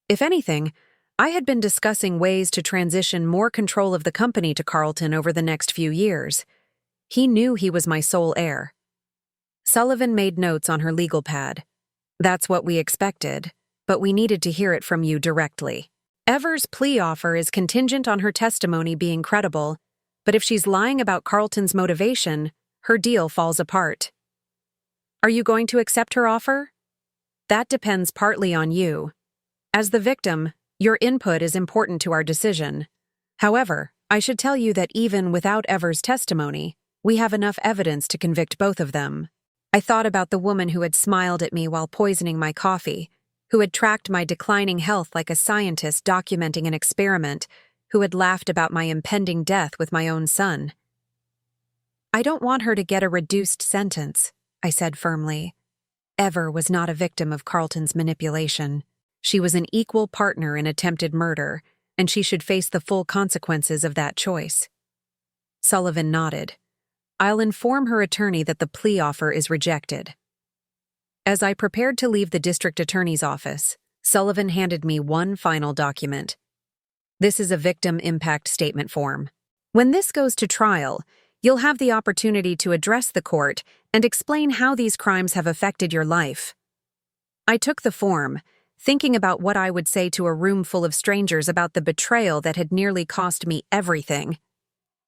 If anything, I had been discussing ways to transition more control of the company to Carlton over the next few years. He knew he was my sole heir. Sullivan made notes on her legal pad. That's what we expected, but we needed to hear it from you directly. Ever's plea offer is contingent on her testimony being credible, but if she's lying about Carlton's motivation, her deal falls apart. Are you going to accept her offer? That depends partly on you. As the victim, your input is important to our decision. However, I should tell you that even without Ever's testimony, we have enough evidence to convict both of them. I thought about the woman who had smiled at me while poisoning my coffee, who had tracked my declining health like a scientist documenting an experiment, who had laughed about my impending death with my own son. I don't want her to get a reduced sentence, I said firmly. Ever was not a victim of Carlton's manipulation. She was an equal partner in attempted murder, and she should face the full consequences of that choice. Sullivan nodded. I'll inform her attorney that the plea offer is rejected. As I prepared to leave the district attorney's office, Sullivan handed me one final document. This is a victim impact statement form. When this goes to trial, you'll have the opportunity to address the court and explain how these crimes have affected your life. I took the form, thinking about what I would say to a room full of strangers about the betrayal that had nearly cost me everything.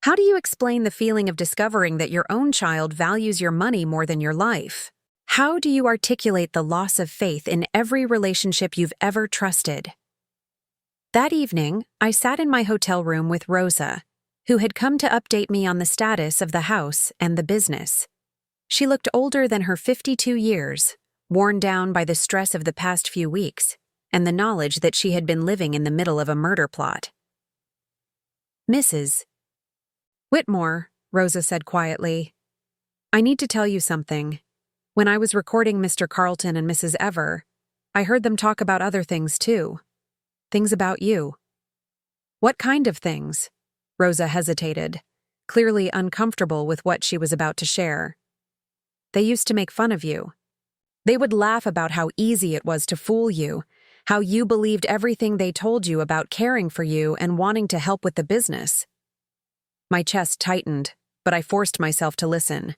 How do you explain the feeling of discovering that your own child values your money more than your life? How do you articulate the loss of faith in every relationship you've ever trusted? That evening, I sat in my hotel room with Rosa, who had come to update me on the status of the house and the business. She looked older than her 52 years, worn down by the stress of the past few weeks, and the knowledge that she had been living in the middle of a murder plot. Mrs. Whitmore, Rosa said quietly, I need to tell you something. When I was recording Mr. Carlton and Mrs. Ever, I heard them talk about other things too. Things about you. What kind of things? Rosa hesitated, clearly uncomfortable with what she was about to share. They used to make fun of you. They would laugh about how easy it was to fool you, how you believed everything they told you about caring for you and wanting to help with the business. My chest tightened, but I forced myself to listen.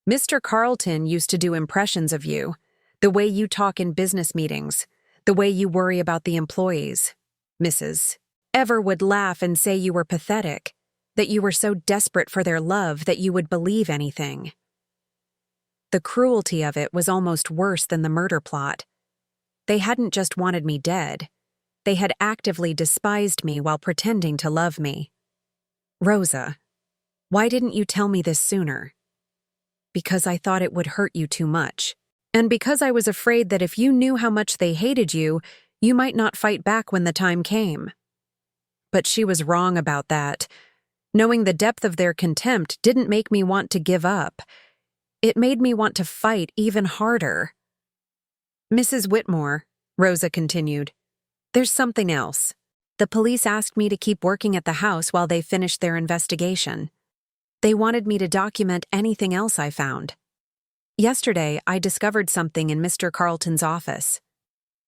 Mr. Carlton used to do impressions of you, the way you talk in business meetings, the way you worry about the employees. Mrs. Ever would laugh and say you were pathetic, that you were so desperate for their love that you would believe anything. The cruelty of it was almost worse than the murder plot. They hadn't just wanted me dead. They had actively despised me while pretending to love me. Rosa, why didn't you tell me this sooner? Because I thought it would hurt you too much. And because I was afraid that if you knew how much they hated you, you might not fight back when the time came. But she was wrong about that. Knowing the depth of their contempt didn't make me want to give up. It made me want to fight even harder. Mrs. Whitmore, Rosa continued, there's something else. The police asked me to keep working at the house while they finished their investigation. They wanted me to document anything else I found. Yesterday, I discovered something in Mr. Carlton's office.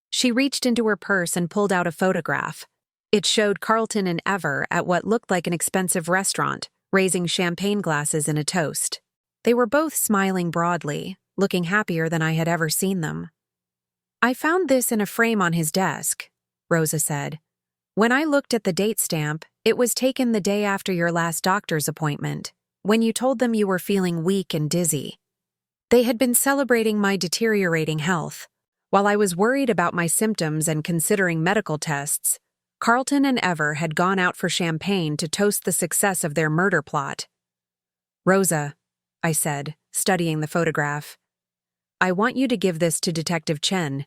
She reached into her purse and pulled out a photograph. It showed Carlton and Ever at what looked like an expensive restaurant, raising champagne glasses in a toast. They were both smiling broadly, looking happier than I had ever seen them. I found this in a frame on his desk, Rosa said. When I looked at the date stamp, it was taken the day after your last doctor's appointment, when you told them you were feeling weak and dizzy. They had been celebrating my deteriorating health. While I was worried about my symptoms and considering medical tests, Carlton and Ever had gone out for champagne to toast the success of their murder plot. Rosa, I said, studying the photograph, I want you to give this to Detective Chen.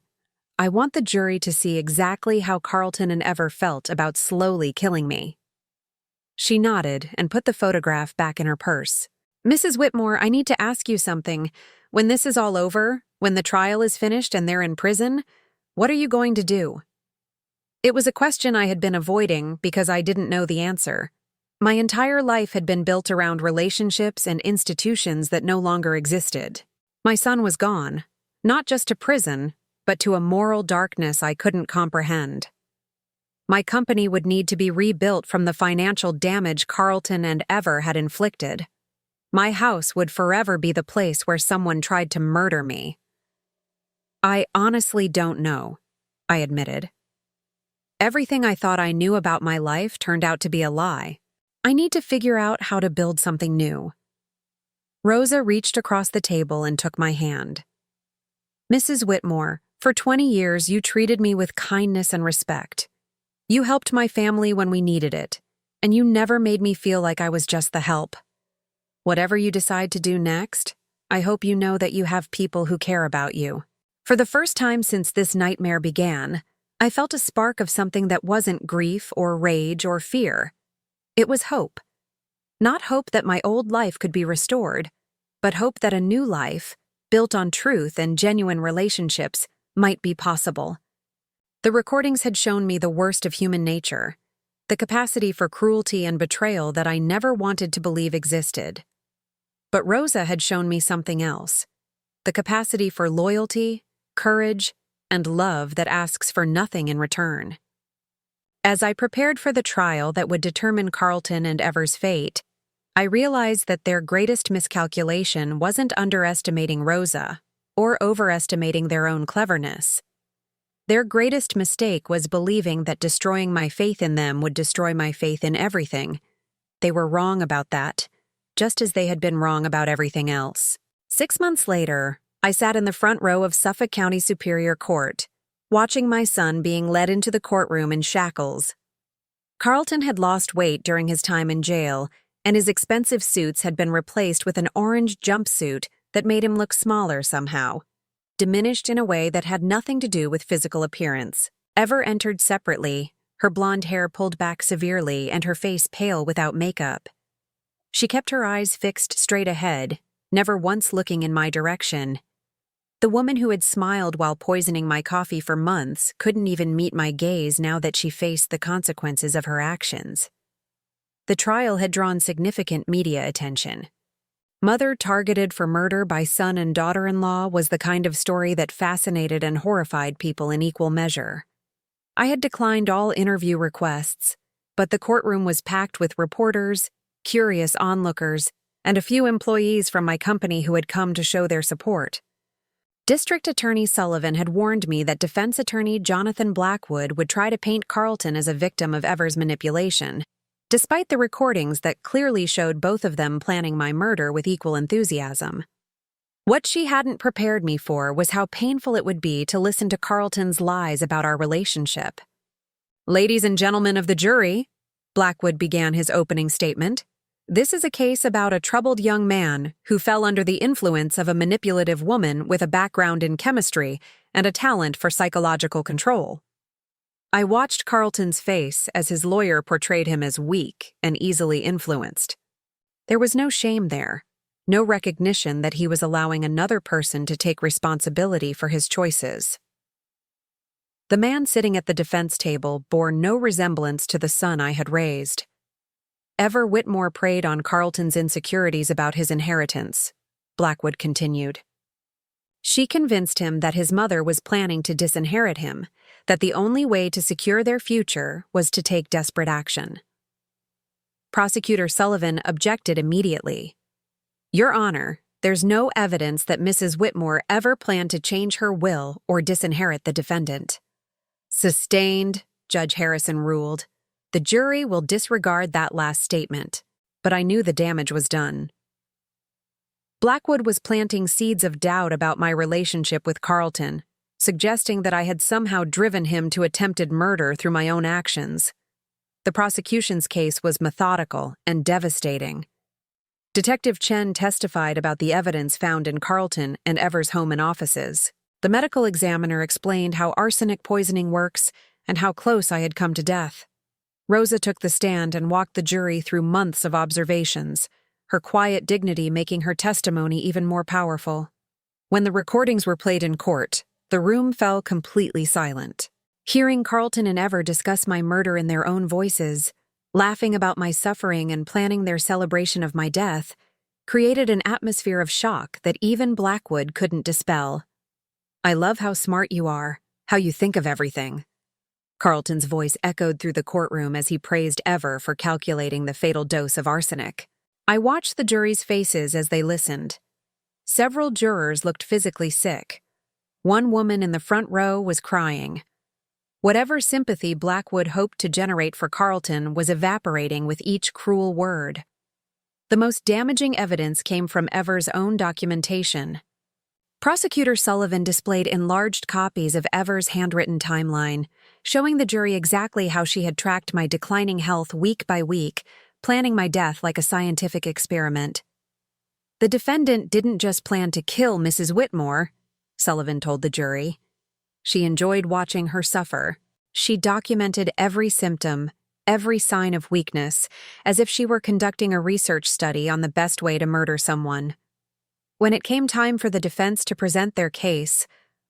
I want the jury to see exactly how Carlton and Ever felt about slowly killing me. She nodded and put the photograph back in her purse. Mrs. Whitmore, I need to ask you something. When this is all over, when the trial is finished and they're in prison, what are you going to do? It was a question I had been avoiding because I didn't know the answer. My entire life had been built around relationships and institutions that no longer existed. My son was gone, not just to prison, but to a moral darkness I couldn't comprehend. My company would need to be rebuilt from the financial damage Carlton and Ever had inflicted. My house would forever be the place where someone tried to murder me. I honestly don't know, I admitted. Everything I thought I knew about my life turned out to be a lie. I need to figure out how to build something new. Rosa reached across the table and took my hand. Mrs. Whitmore, for 20 years you treated me with kindness and respect. You helped my family when we needed it, and you never made me feel like I was just the help. Whatever you decide to do next, I hope you know that you have people who care about you. For the first time since this nightmare began, I felt a spark of something that wasn't grief or rage or fear. It was hope. Not hope that my old life could be restored, but hope that a new life, built on truth and genuine relationships, might be possible. The recordings had shown me the worst of human nature, the capacity for cruelty and betrayal that I never wanted to believe existed. But Rosa had shown me something else, the capacity for loyalty, courage, and love that asks for nothing in return. As I prepared for the trial that would determine Carlton and Ever's fate, I realized that their greatest miscalculation wasn't underestimating Rosa or overestimating their own cleverness. Their greatest mistake was believing that destroying my faith in them would destroy my faith in everything. They were wrong about that, just as they had been wrong about everything else. 6 months later, I sat in the front row of Suffolk County Superior Court, watching my son being led into the courtroom in shackles. Carlton had lost weight during his time in jail, and his expensive suits had been replaced with an orange jumpsuit that made him look smaller somehow, diminished in a way that had nothing to do with physical appearance. Ever entered separately, her blonde hair pulled back severely and her face pale without makeup. She kept her eyes fixed straight ahead, never once looking in my direction. The woman who had smiled while poisoning my coffee for months couldn't even meet my gaze now that she faced the consequences of her actions. The trial had drawn significant media attention. Mother targeted for murder by son and daughter-in-law was the kind of story that fascinated and horrified people in equal measure. I had declined all interview requests, but the courtroom was packed with reporters, curious onlookers, and a few employees from my company who had come to show their support. District Attorney Sullivan had warned me that defense attorney Jonathan Blackwood would try to paint Carlton as a victim of Ever's manipulation, despite the recordings that clearly showed both of them planning my murder with equal enthusiasm. What she hadn't prepared me for was how painful it would be to listen to Carlton's lies about our relationship. "Ladies and gentlemen of the jury," Blackwood began his opening statement, "this is a case about a troubled young man who fell under the influence of a manipulative woman with a background in chemistry and a talent for psychological control." I watched Carlton's face as his lawyer portrayed him as weak and easily influenced. There was no shame there, no recognition that he was allowing another person to take responsibility for his choices. The man sitting at the defense table bore no resemblance to the son I had raised. Ever Whitmore preyed on Carlton's insecurities about his inheritance, Blackwood continued. She convinced him that his mother was planning to disinherit him, that the only way to secure their future was to take desperate action. Prosecutor Sullivan objected immediately. "Your Honor, there's no evidence that Mrs. Whitmore ever planned to change her will or disinherit the defendant." "Sustained," Judge Harrison ruled. "The jury will disregard that last statement," but I knew the damage was done. Blackwood was planting seeds of doubt about my relationship with Carlton, suggesting that I had somehow driven him to attempted murder through my own actions. The prosecution's case was methodical and devastating. Detective Chen testified about the evidence found in Carlton and Ever's home and offices. The medical examiner explained how arsenic poisoning works and how close I had come to death. Rosa took the stand and walked the jury through months of observations, her quiet dignity making her testimony even more powerful. When the recordings were played in court, the room fell completely silent. Hearing Carlton and Ever discuss my murder in their own voices, laughing about my suffering and planning their celebration of my death, created an atmosphere of shock that even Blackwood couldn't dispel. "I love how smart you are, how you think of everything." Carlton's voice echoed through the courtroom as he praised Ever for calculating the fatal dose of arsenic. I watched the jury's faces as they listened. Several jurors looked physically sick. One woman in the front row was crying. Whatever sympathy Blackwood hoped to generate for Carlton was evaporating with each cruel word. The most damaging evidence came from Ever's own documentation. Prosecutor Sullivan displayed enlarged copies of Ever's handwritten timeline, showing the jury exactly how she had tracked my declining health week by week, planning my death like a scientific experiment. "The defendant didn't just plan to kill Mrs. Whitmore," Sullivan told the jury. "She enjoyed watching her suffer. She documented every symptom, every sign of weakness, as if she were conducting a research study on the best way to murder someone." When it came time for the defense to present their case,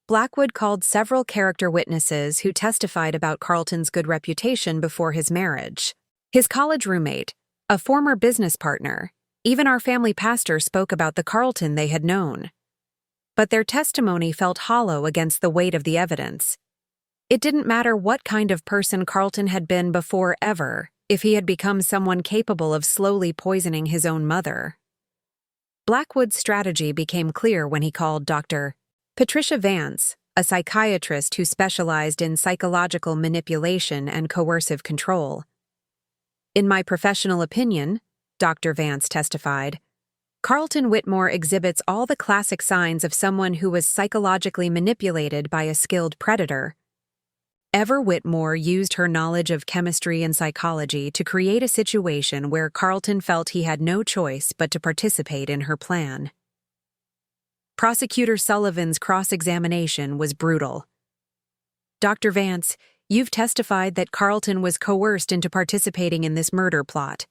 Blackwood called several character witnesses who testified about Carlton's good reputation before his marriage. His college roommate, a former business partner, even our family pastor spoke about the Carlton they had known. But their testimony felt hollow against the weight of the evidence. It didn't matter what kind of person Carlton had been before Ever, if he had become someone capable of slowly poisoning his own mother. Blackwood's strategy became clear when he called Dr. Patricia Vance, a psychiatrist who specialized in psychological manipulation and coercive control. "In my professional opinion," Dr. Vance testified, "Carlton Whitmore exhibits all the classic signs of someone who was psychologically manipulated by a skilled predator. Ever Whitmore used her knowledge of chemistry and psychology to create a situation where Carlton felt he had no choice but to participate in her plan." Prosecutor Sullivan's cross-examination was brutal. "Dr. Vance, you've testified that Carlton was coerced into participating in this murder plot.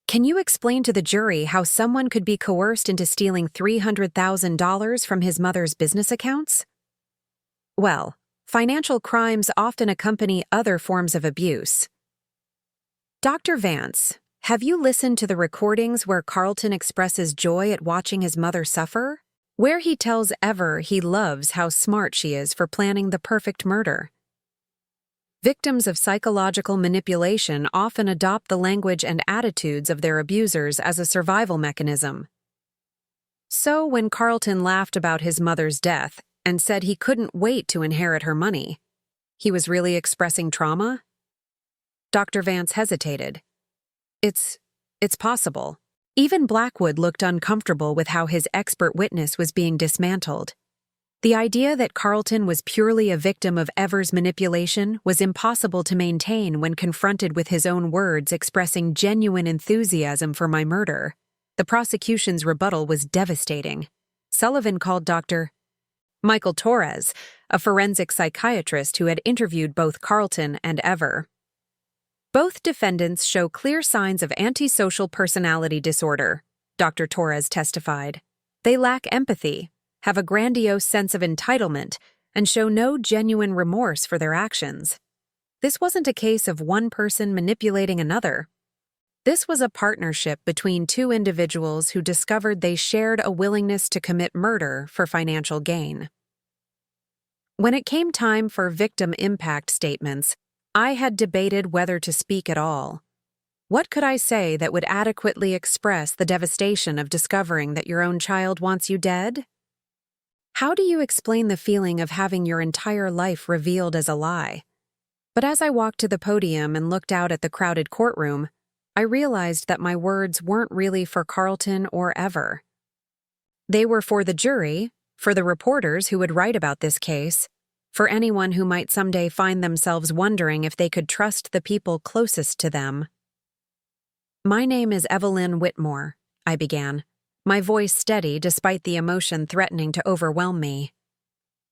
Can you explain to the jury how someone could be coerced into stealing $300,000 from his mother's business accounts?" "Well, financial crimes often accompany other forms of abuse." "Dr. Vance, have you listened to the recordings where Carlton expresses joy at watching his mother suffer? Where he tells Ever he loves how smart she is for planning the perfect murder?" Victims of psychological manipulation often adopt the language and attitudes of their abusers as a survival mechanism. So when Carlton laughed about his mother's death and said he couldn't wait to inherit her money, he was really expressing trauma? Dr. Vance hesitated. It's possible." Even Blackwood looked uncomfortable with how his expert witness was being dismantled. The idea that Carlton was purely a victim of Ever's manipulation was impossible to maintain when confronted with his own words expressing genuine enthusiasm for my murder. The prosecution's rebuttal was devastating. Sullivan called Dr. Michael Torres, a forensic psychiatrist who had interviewed both Carlton and Ever. "Both defendants show clear signs of antisocial personality disorder," Dr. Torres testified. "They lack empathy, have a grandiose sense of entitlement, and show no genuine remorse for their actions. This wasn't a case of one person manipulating another. This was a partnership between two individuals who discovered they shared a willingness to commit murder for financial gain." When it came time for victim impact statements, I had debated whether to speak at all. What could I say that would adequately express the devastation of discovering that your own child wants you dead? How do you explain the feeling of having your entire life revealed as a lie? But as I walked to the podium and looked out at the crowded courtroom, I realized that my words weren't really for Carlton or Ever. They were for the jury, for the reporters who would write about this case, for anyone who might someday find themselves wondering if they could trust the people closest to them. "My name is Evelyn Whitmore," I began, my voice steady despite the emotion threatening to overwhelm me.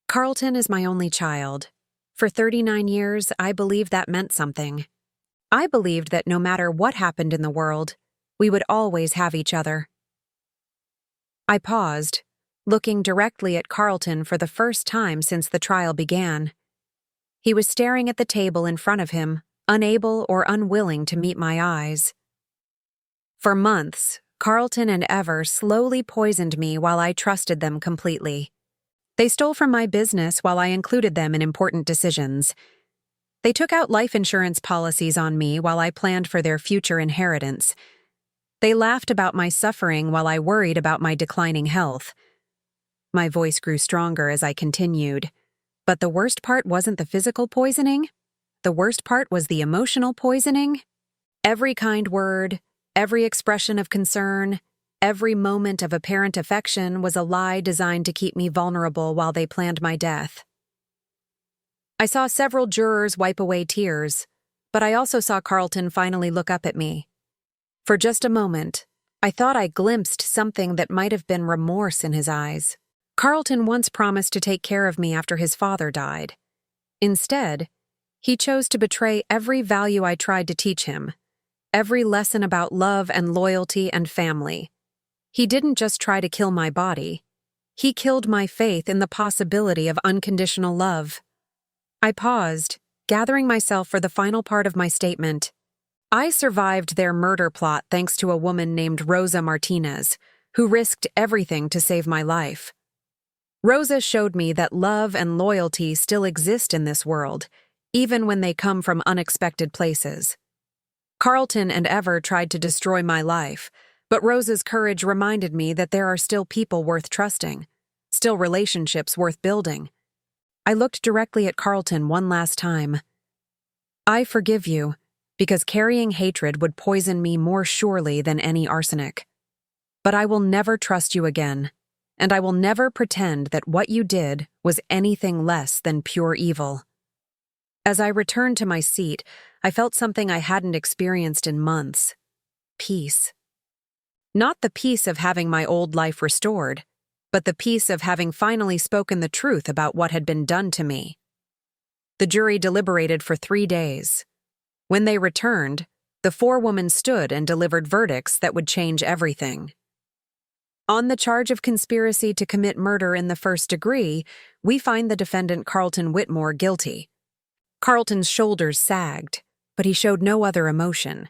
"Carlton is my only child. For 39 years, I believed that meant something. I believed that no matter what happened in the world, we would always have each other." I paused, looking directly at Carlton for the first time since the trial began. He was staring at the table in front of him, unable or unwilling to meet my eyes. For months, Carlton and Ever slowly poisoned me while I trusted them completely. They stole from my business while I included them in important decisions. They took out life insurance policies on me while I planned for their future inheritance. They laughed about my suffering while I worried about my declining health. My voice grew stronger as I continued. But the worst part wasn't the physical poisoning. The worst part was the emotional poisoning. Every kind word, every expression of concern, every moment of apparent affection was a lie designed to keep me vulnerable while they planned my death. I saw several jurors wipe away tears, but I also saw Carlton finally look up at me. For just a moment, I thought I glimpsed something that might have been remorse in his eyes. Carlton once promised to take care of me after his father died. Instead, he chose to betray every value I tried to teach him, every lesson about love and loyalty and family. He didn't just try to kill my body. He killed my faith in the possibility of unconditional love. I paused, gathering myself for the final part of my statement. I survived their murder plot thanks to a woman named Rosa Martinez, who risked everything to save my life. Rosa showed me that love and loyalty still exist in this world, even when they come from unexpected places. Carlton and Ever tried to destroy my life, but Rosa's courage reminded me that there are still people worth trusting, still relationships worth building. I looked directly at Carlton one last time. I forgive you, because carrying hatred would poison me more surely than any arsenic. But I will never trust you again, and I will never pretend that what you did was anything less than pure evil. As I returned to my seat, I felt something I hadn't experienced in months. Peace. Not the peace of having my old life restored, but the peace of having finally spoken the truth about what had been done to me. The jury deliberated for 3 days. When they returned, the 4 women stood and delivered verdicts that would change everything. On the charge of conspiracy to commit murder in the first degree, we find the defendant Carlton Whitmore guilty. Carlton's shoulders sagged, but he showed no other emotion.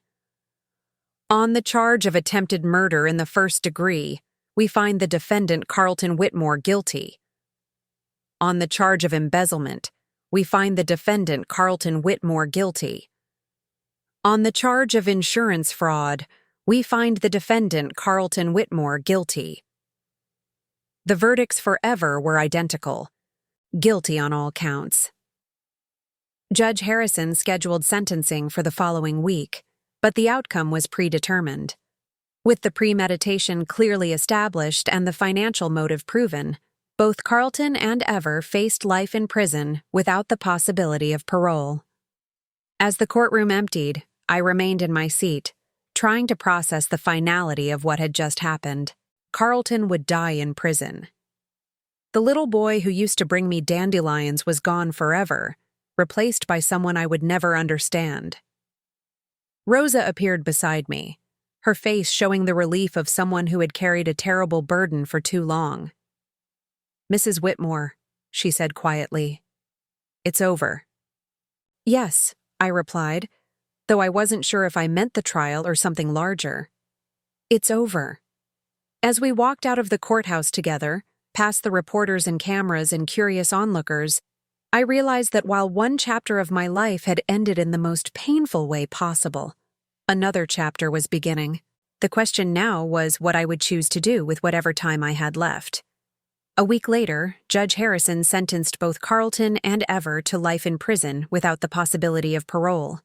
On the charge of attempted murder in the first degree, we find the defendant Carlton Whitmore guilty. On the charge of embezzlement, we find the defendant Carlton Whitmore guilty. On the charge of insurance fraud, we find the defendant Carlton Whitmore guilty. The verdicts for Ever were identical, guilty on all counts. Judge Harrison scheduled sentencing for the following week, but the outcome was predetermined. With the premeditation clearly established and the financial motive proven, both Carlton and Ever faced life in prison without the possibility of parole. As the courtroom emptied, I remained in my seat, trying to process the finality of what had just happened. Carlton would die in prison. The little boy who used to bring me dandelions was gone forever, replaced by someone I would never understand. Rosa appeared beside me, her face showing the relief of someone who had carried a terrible burden for too long. "Mrs. Whitmore," she said quietly, "it's over." "Yes," I replied, though I wasn't sure if I meant the trial or something larger. "It's over." As we walked out of the courthouse together, past the reporters and cameras and curious onlookers, I realized that while one chapter of my life had ended in the most painful way possible, another chapter was beginning. The question now was what I would choose to do with whatever time I had left. A week later, Judge Harrison sentenced both Carlton and Ever to life in prison without the possibility of parole.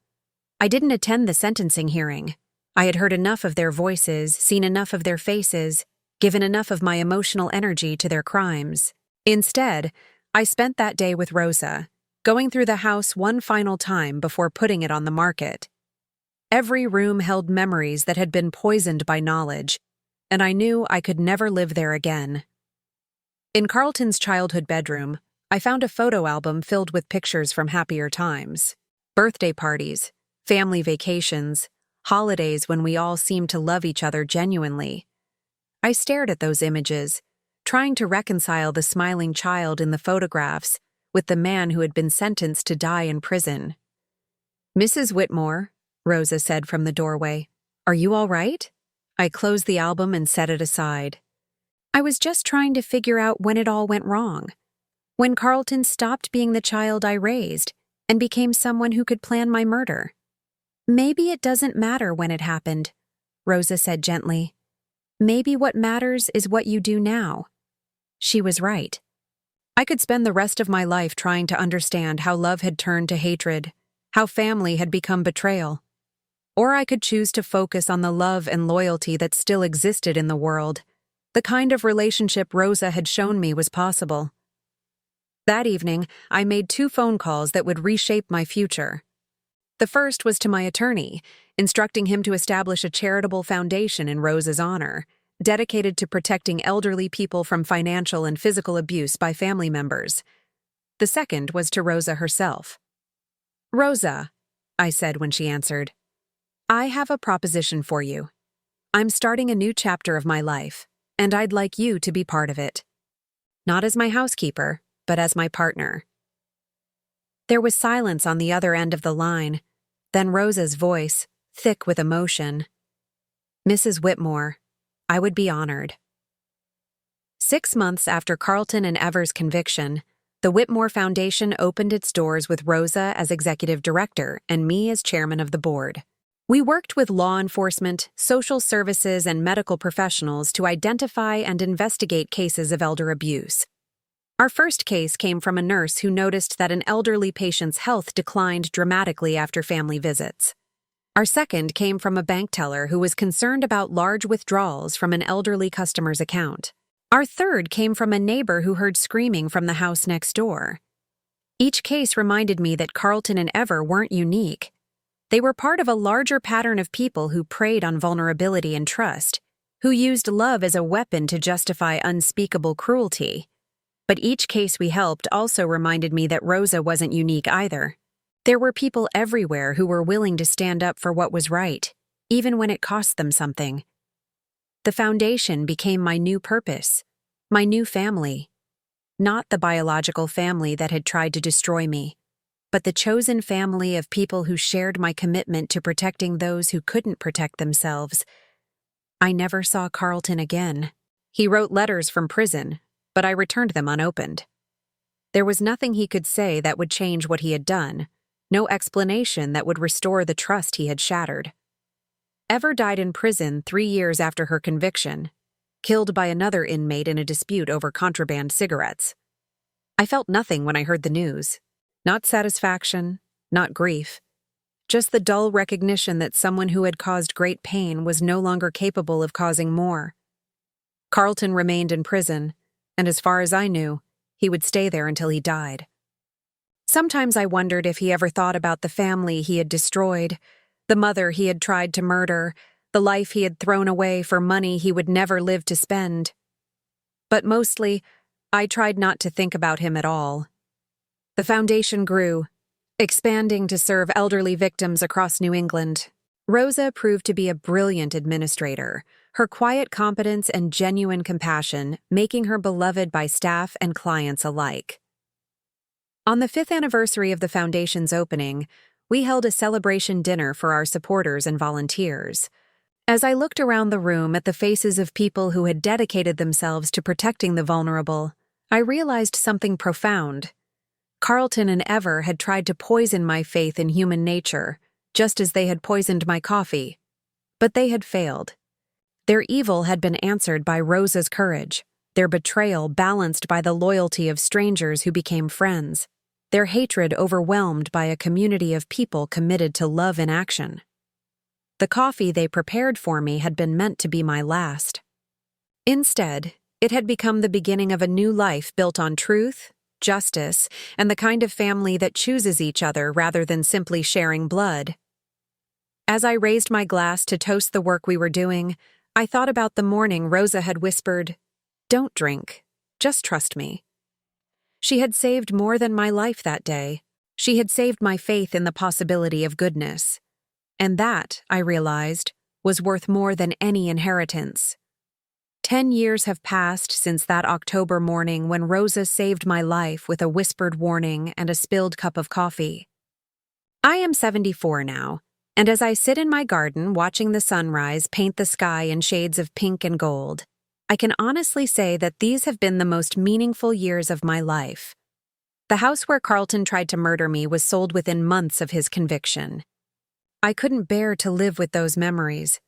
I didn't attend the sentencing hearing. I had heard enough of their voices, seen enough of their faces, given enough of my emotional energy to their crimes. Instead, I spent that day with Rosa, going through the house one final time before putting it on the market. Every room held memories that had been poisoned by knowledge, and I knew I could never live there again. In Carlton's childhood bedroom, I found a photo album filled with pictures from happier times. Birthday parties, family vacations, holidays when we all seemed to love each other genuinely. I stared at those images, trying to reconcile the smiling child in the photographs with the man who had been sentenced to die in prison. Mrs. Whitmore, Rosa said from the doorway. Are you all right? I closed the album and set it aside. I was just trying to figure out when it all went wrong. When Carlton stopped being the child I raised and became someone who could plan my murder. Maybe it doesn't matter when it happened, Rosa said gently. Maybe what matters is what you do now. She was right. I could spend the rest of my life trying to understand how love had turned to hatred, how family had become betrayal. Or I could choose to focus on the love and loyalty that still existed in the world, the kind of relationship Rosa had shown me was possible. That evening, I made 2 phone calls that would reshape my future. The first was to my attorney, instructing him to establish a charitable foundation in Rosa's honor, dedicated to protecting elderly people from financial and physical abuse by family members. The second was to Rosa herself. Rosa, I said when she answered, I have a proposition for you. I'm starting a new chapter of my life, and I'd like you to be part of it. Not as my housekeeper, but as my partner. There was silence on the other end of the line, then Rosa's voice, thick with emotion. Mrs. Whitmore, I would be honored. 6 months after Carlton and Ever's conviction, the Whitmore Foundation opened its doors with Rosa as executive director and me as chairman of the board. We worked with law enforcement, social services, and medical professionals to identify and investigate cases of elder abuse. Our first case came from a nurse who noticed that an elderly patient's health declined dramatically after family visits. Our second came from a bank teller who was concerned about large withdrawals from an elderly customer's account. Our third came from a neighbor who heard screaming from the house next door. Each case reminded me that Carlton and Ever weren't unique. They were part of a larger pattern of people who preyed on vulnerability and trust, who used love as a weapon to justify unspeakable cruelty. But each case we helped also reminded me that Rosa wasn't unique either. There were people everywhere who were willing to stand up for what was right, even when it cost them something. The foundation became my new purpose, my new family. Not the biological family that had tried to destroy me, but the chosen family of people who shared my commitment to protecting those who couldn't protect themselves. I never saw Carlton again. He wrote letters from prison, but I returned them unopened. There was nothing he could say that would change what he had done, no explanation that would restore the trust he had shattered. Ever died in prison 3 years after her conviction, killed by another inmate in a dispute over contraband cigarettes. I felt nothing when I heard the news. Not satisfaction, not grief. Just the dull recognition that someone who had caused great pain was no longer capable of causing more. Carlton remained in prison, and as far as I knew, he would stay there until he died. Sometimes I wondered if he ever thought about the family he had destroyed, the mother he had tried to murder, the life he had thrown away for money he would never live to spend. But mostly, I tried not to think about him at all. The foundation grew, expanding to serve elderly victims across New England. Rosa proved to be a brilliant administrator, her quiet competence and genuine compassion making her beloved by staff and clients alike. On the 5th anniversary of the foundation's opening, we held a celebration dinner for our supporters and volunteers. As I looked around the room at the faces of people who had dedicated themselves to protecting the vulnerable, I realized something profound. Carlton and Ever had tried to poison my faith in human nature, just as they had poisoned my coffee. But they had failed. Their evil had been answered by Rosa's courage, their betrayal balanced by the loyalty of strangers who became friends, their hatred overwhelmed by a community of people committed to love in action. The coffee they prepared for me had been meant to be my last. Instead, it had become the beginning of a new life built on truth, justice, and the kind of family that chooses each other rather than simply sharing blood. As I raised my glass to toast the work we were doing, I thought about the morning Rosa had whispered, "Don't drink, just trust me." She had saved more than my life that day. She had saved my faith in the possibility of goodness. And that, I realized, was worth more than any inheritance. 10 years have passed since that October morning when Rosa saved my life with a whispered warning and a spilled cup of coffee. I am 74 now, and as I sit in my garden watching the sunrise paint the sky in shades of pink and gold, I can honestly say that these have been the most meaningful years of my life. The house where Carlton tried to murder me was sold within months of his conviction. I couldn't bear to live with those memories,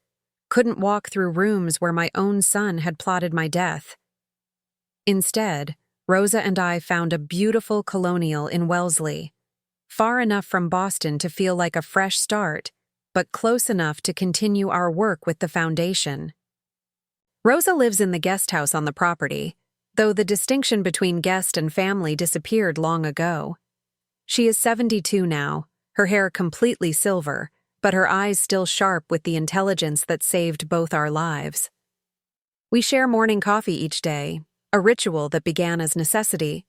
couldn't walk through rooms where my own son had plotted my death. Instead, Rosa and I found a beautiful colonial in Wellesley, far enough from Boston to feel like a fresh start, but close enough to continue our work with the foundation. Rosa lives in the guest house on the property, though the distinction between guest and family disappeared long ago. She is 72 now, her hair completely silver, but her eyes still sharp with the intelligence that saved both our lives. We share morning coffee each day, a ritual that began as necessity,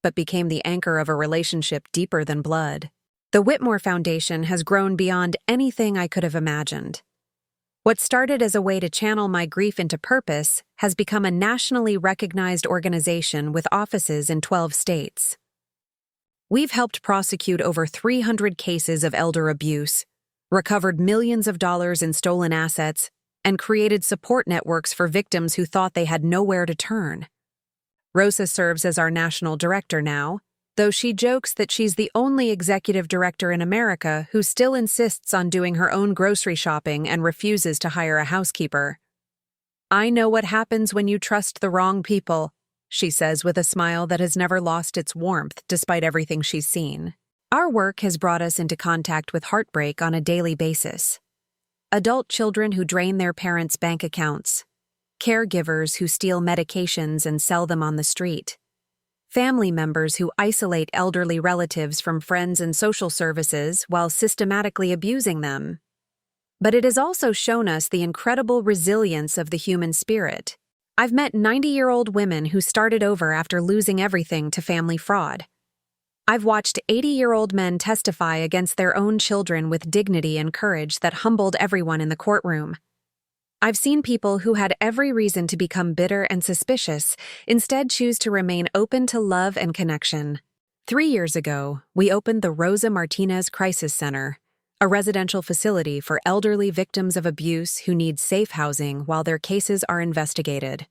but became the anchor of a relationship deeper than blood. The Whitmore Foundation has grown beyond anything I could have imagined. What started as a way to channel my grief into purpose has become a nationally recognized organization with offices in 12 states. We've helped prosecute over 300 cases of elder abuse, recovered millions of dollars in stolen assets, and created support networks for victims who thought they had nowhere to turn. Rosa serves as our national director now, though she jokes that she's the only executive director in America who still insists on doing her own grocery shopping and refuses to hire a housekeeper. "I know what happens when you trust the wrong people," she says with a smile that has never lost its warmth despite everything she's seen. Our work has brought us into contact with heartbreak on a daily basis. Adult children who drain their parents' bank accounts, caregivers who steal medications and sell them on the street, family members who isolate elderly relatives from friends and social services while systematically abusing them. But it has also shown us the incredible resilience of the human spirit. I've met 90-year-old women who started over after losing everything to family fraud. I've watched 80-year-old men testify against their own children with dignity and courage that humbled everyone in the courtroom. I've seen people who had every reason to become bitter and suspicious instead choose to remain open to love and connection. 3 years ago, we opened the Rosa Martinez Crisis Center, a residential facility for elderly victims of abuse who need safe housing while their cases are investigated.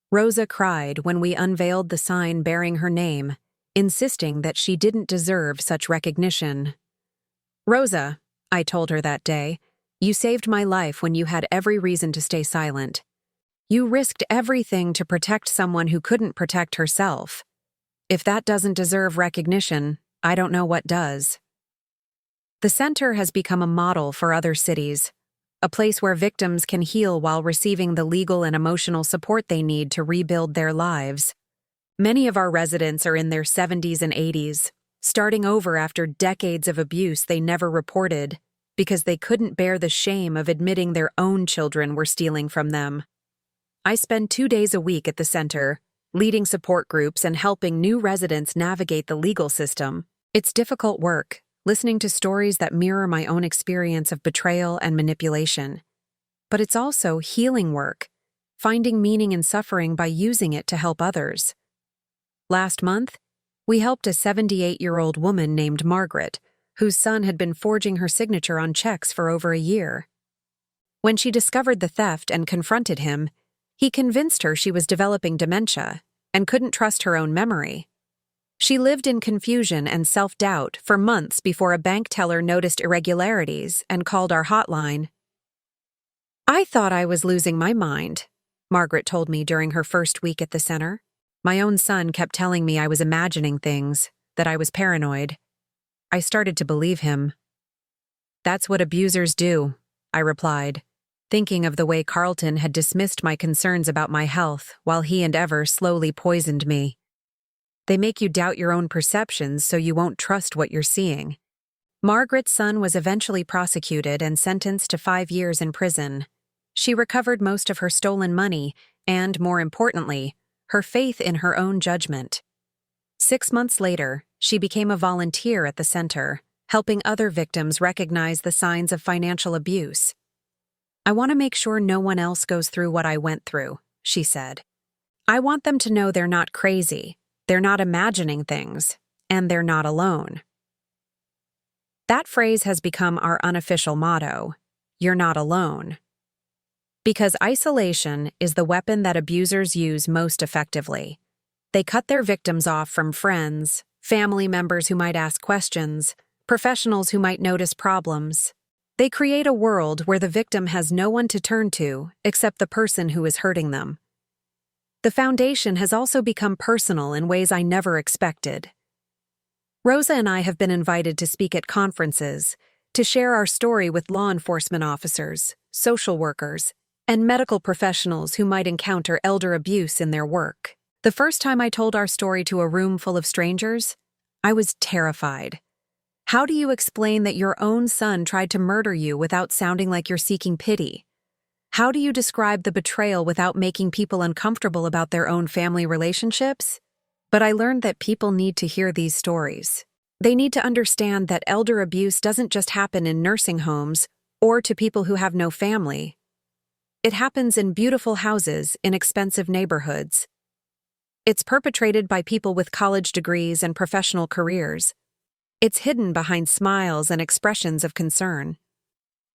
Rosa cried when we unveiled the sign bearing her name, insisting that she didn't deserve such recognition. "Rosa," I told her that day, "you saved my life when you had every reason to stay silent. You risked everything to protect someone who couldn't protect herself. If that doesn't deserve recognition, I don't know what does." The center has become a model for other cities, a place where victims can heal while receiving the legal and emotional support they need to rebuild their lives. Many of our residents are in their 70s and 80s, starting over after decades of abuse they never reported because they couldn't bear the shame of admitting their own children were stealing from them. I spend 2 days a week at the center, leading support groups and helping new residents navigate the legal system. It's difficult work, listening to stories that mirror my own experience of betrayal and manipulation. But it's also healing work, finding meaning in suffering by using it to help others. Last month, we helped a 78-year-old woman named Margaret, whose son had been forging her signature on checks for over a year. When she discovered the theft and confronted him, he convinced her she was developing dementia and couldn't trust her own memory. She lived in confusion and self-doubt for months before a bank teller noticed irregularities and called our hotline. "I thought I was losing my mind," Margaret told me during her first week at the center. "My own son kept telling me I was imagining things, that I was paranoid. I started to believe him." "That's what abusers do," I replied, thinking of the way Carlton had dismissed my concerns about my health while he and Ever slowly poisoned me. "They make you doubt your own perceptions so you won't trust what you're seeing." Margaret's son was eventually prosecuted and sentenced to 5 years in prison. She recovered most of her stolen money and, more importantly, her faith in her own judgment. 6 months later, she became a volunteer at the center, helping other victims recognize the signs of financial abuse. "I want to make sure no one else goes through what I went through," she said. "I want them to know they're not crazy, they're not imagining things, and they're not alone." That phrase has become our unofficial motto. You're not alone. Because isolation is the weapon that abusers use most effectively. They cut their victims off from friends, family members who might ask questions, professionals who might notice problems. They create a world where the victim has no one to turn to except the person who is hurting them. The foundation has also become personal in ways I never expected. Rosa and I have been invited to speak at conferences, to share our story with law enforcement officers, social workers, and medical professionals who might encounter elder abuse in their work. The first time I told our story to a room full of strangers, I was terrified. How do you explain that your own son tried to murder you without sounding like you're seeking pity? How do you describe the betrayal without making people uncomfortable about their own family relationships? But I learned that people need to hear these stories. They need to understand that elder abuse doesn't just happen in nursing homes or to people who have no family. It happens in beautiful houses in expensive neighborhoods. It's perpetrated by people with college degrees and professional careers. It's hidden behind smiles and expressions of concern.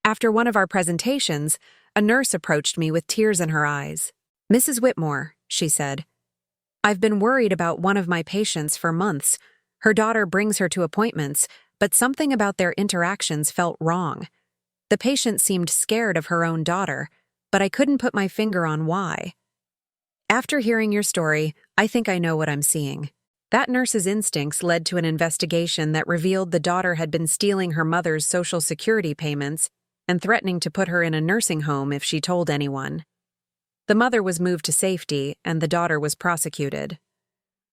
After one of our presentations, a nurse approached me with tears in her eyes. "Mrs. Whitmore," she said, "I've been worried about one of my patients for months. Her daughter brings her to appointments, but something about their interactions felt wrong. The patient seemed scared of her own daughter, but I couldn't put my finger on why. After hearing your story, I think I know what I'm seeing." That nurse's instincts led to an investigation that revealed the daughter had been stealing her mother's Social Security payments and threatening to put her in a nursing home if she told anyone. The mother was moved to safety, and the daughter was prosecuted.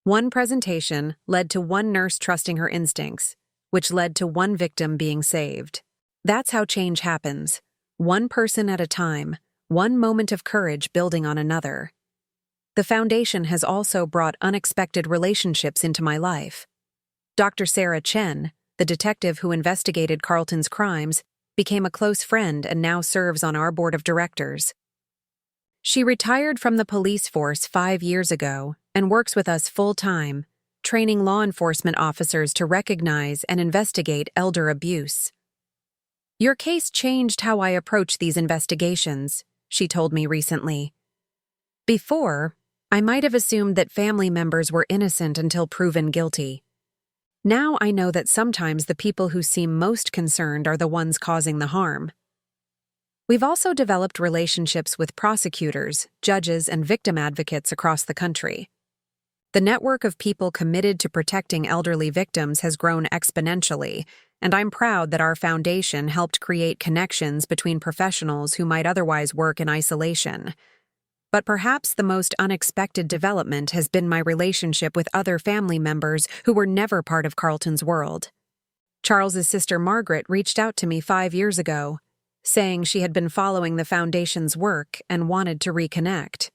One presentation led to one nurse trusting her instincts, which led to one victim being saved. That's how change happens, one person at a time, one moment of courage building on another. The foundation has also brought unexpected relationships into my life. Dr. Sarah Chen, the detective who investigated Carlton's crimes, became a close friend and now serves on our board of directors. She retired from the police force 5 years ago and works with us full-time, training law enforcement officers to recognize and investigate elder abuse. "Your case changed how I approach these investigations," she told me recently. "Before, I might have assumed that family members were innocent until proven guilty. Now I know that sometimes the people who seem most concerned are the ones causing the harm." We've also developed relationships with prosecutors, judges, and victim advocates across the country. The network of people committed to protecting elderly victims has grown exponentially, and I'm proud that our foundation helped create connections between professionals who might otherwise work in isolation. But perhaps the most unexpected development has been my relationship with other family members who were never part of Carlton's world. Charles's sister Margaret reached out to me 5 years ago, saying she had been following the foundation's work and wanted to reconnect.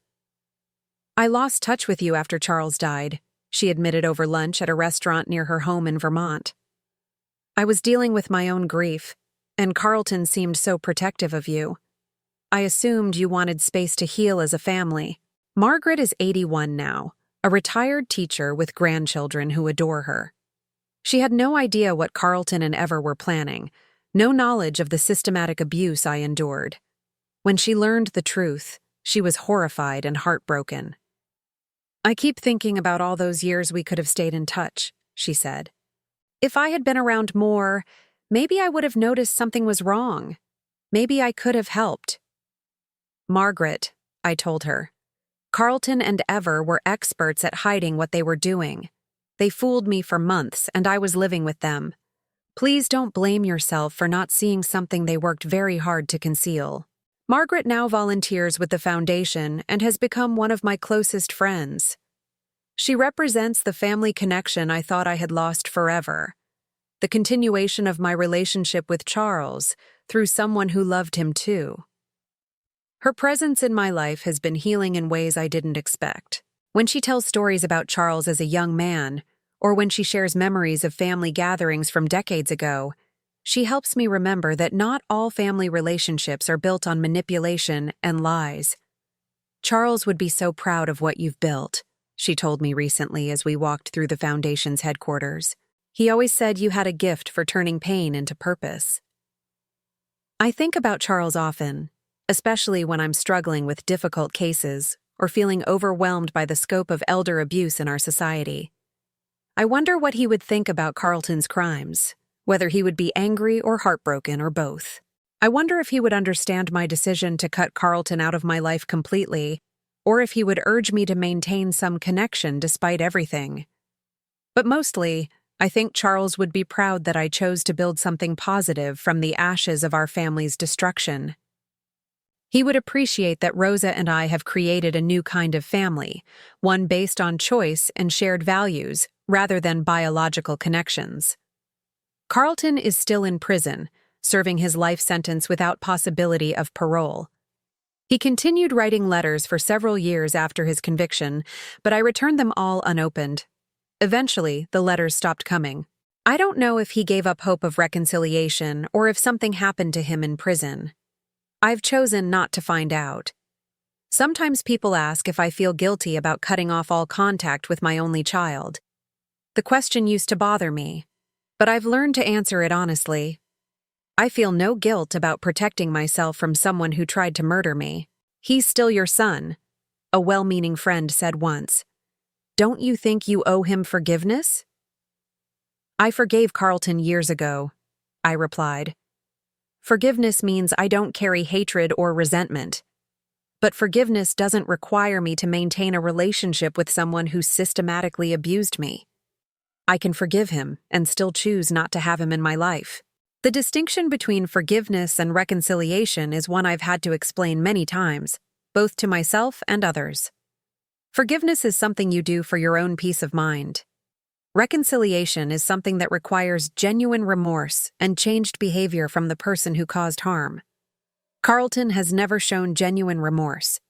"I lost touch with you after Charles died," she admitted over lunch at a restaurant near her home in Vermont. "I was dealing with my own grief, and Carlton seemed so protective of you. I assumed you wanted space to heal as a family." Margaret is 81 now, a retired teacher with grandchildren who adore her. She had no idea what Carlton and Ever were planning, no knowledge of the systematic abuse I endured. When she learned the truth, she was horrified and heartbroken. "I keep thinking about all those years we could have stayed in touch," she said. "If I had been around more, maybe I would have noticed something was wrong. Maybe I could have helped." "Margaret," I told her, "Carlton and Ever were experts at hiding what they were doing. They fooled me for months, and I was living with them. Please don't blame yourself for not seeing something they worked very hard to conceal." Margaret now volunteers with the foundation and has become one of my closest friends. She represents the family connection I thought I had lost forever, the continuation of my relationship with Charles through someone who loved him too. Her presence in my life has been healing in ways I didn't expect. When she tells stories about Charles as a young man, or when she shares memories of family gatherings from decades ago, she helps me remember that not all family relationships are built on manipulation and lies. "Charles would be so proud of what you've built," she told me recently as we walked through the foundation's headquarters. He always said you had a gift for turning pain into purpose. I think about Charles often, especially when I'm struggling with difficult cases or feeling overwhelmed by the scope of elder abuse in our society. I wonder what he would think about Carlton's crimes, whether he would be angry or heartbroken or both. I wonder if he would understand my decision to cut Carlton out of my life completely, or if he would urge me to maintain some connection despite everything. But mostly, I think Charles would be proud that I chose to build something positive from the ashes of our family's destruction. He would appreciate that Rosa and I have created a new kind of family, one based on choice and shared values rather than biological connections. Carlton is still in prison, serving his life sentence without possibility of parole. He continued writing letters for several years after his conviction, but I returned them all unopened. Eventually, the letters stopped coming. I don't know if he gave up hope of reconciliation or if something happened to him in prison. I've chosen not to find out. Sometimes people ask if I feel guilty about cutting off all contact with my only child. The question used to bother me, but I've learned to answer it honestly. I feel no guilt about protecting myself from someone who tried to murder me. He's still your son, a well-meaning friend said once. Don't you think you owe him forgiveness? I forgave Carlton years ago, I replied. Forgiveness means I don't carry hatred or resentment. But forgiveness doesn't require me to maintain a relationship with someone who systematically abused me. I can forgive him and still choose not to have him in my life. The distinction between forgiveness and reconciliation is one I've had to explain many times, both to myself and others. Forgiveness is something you do for your own peace of mind. Reconciliation is something that requires genuine remorse and changed behavior from the person who caused harm. Carlton has never shown genuine remorse.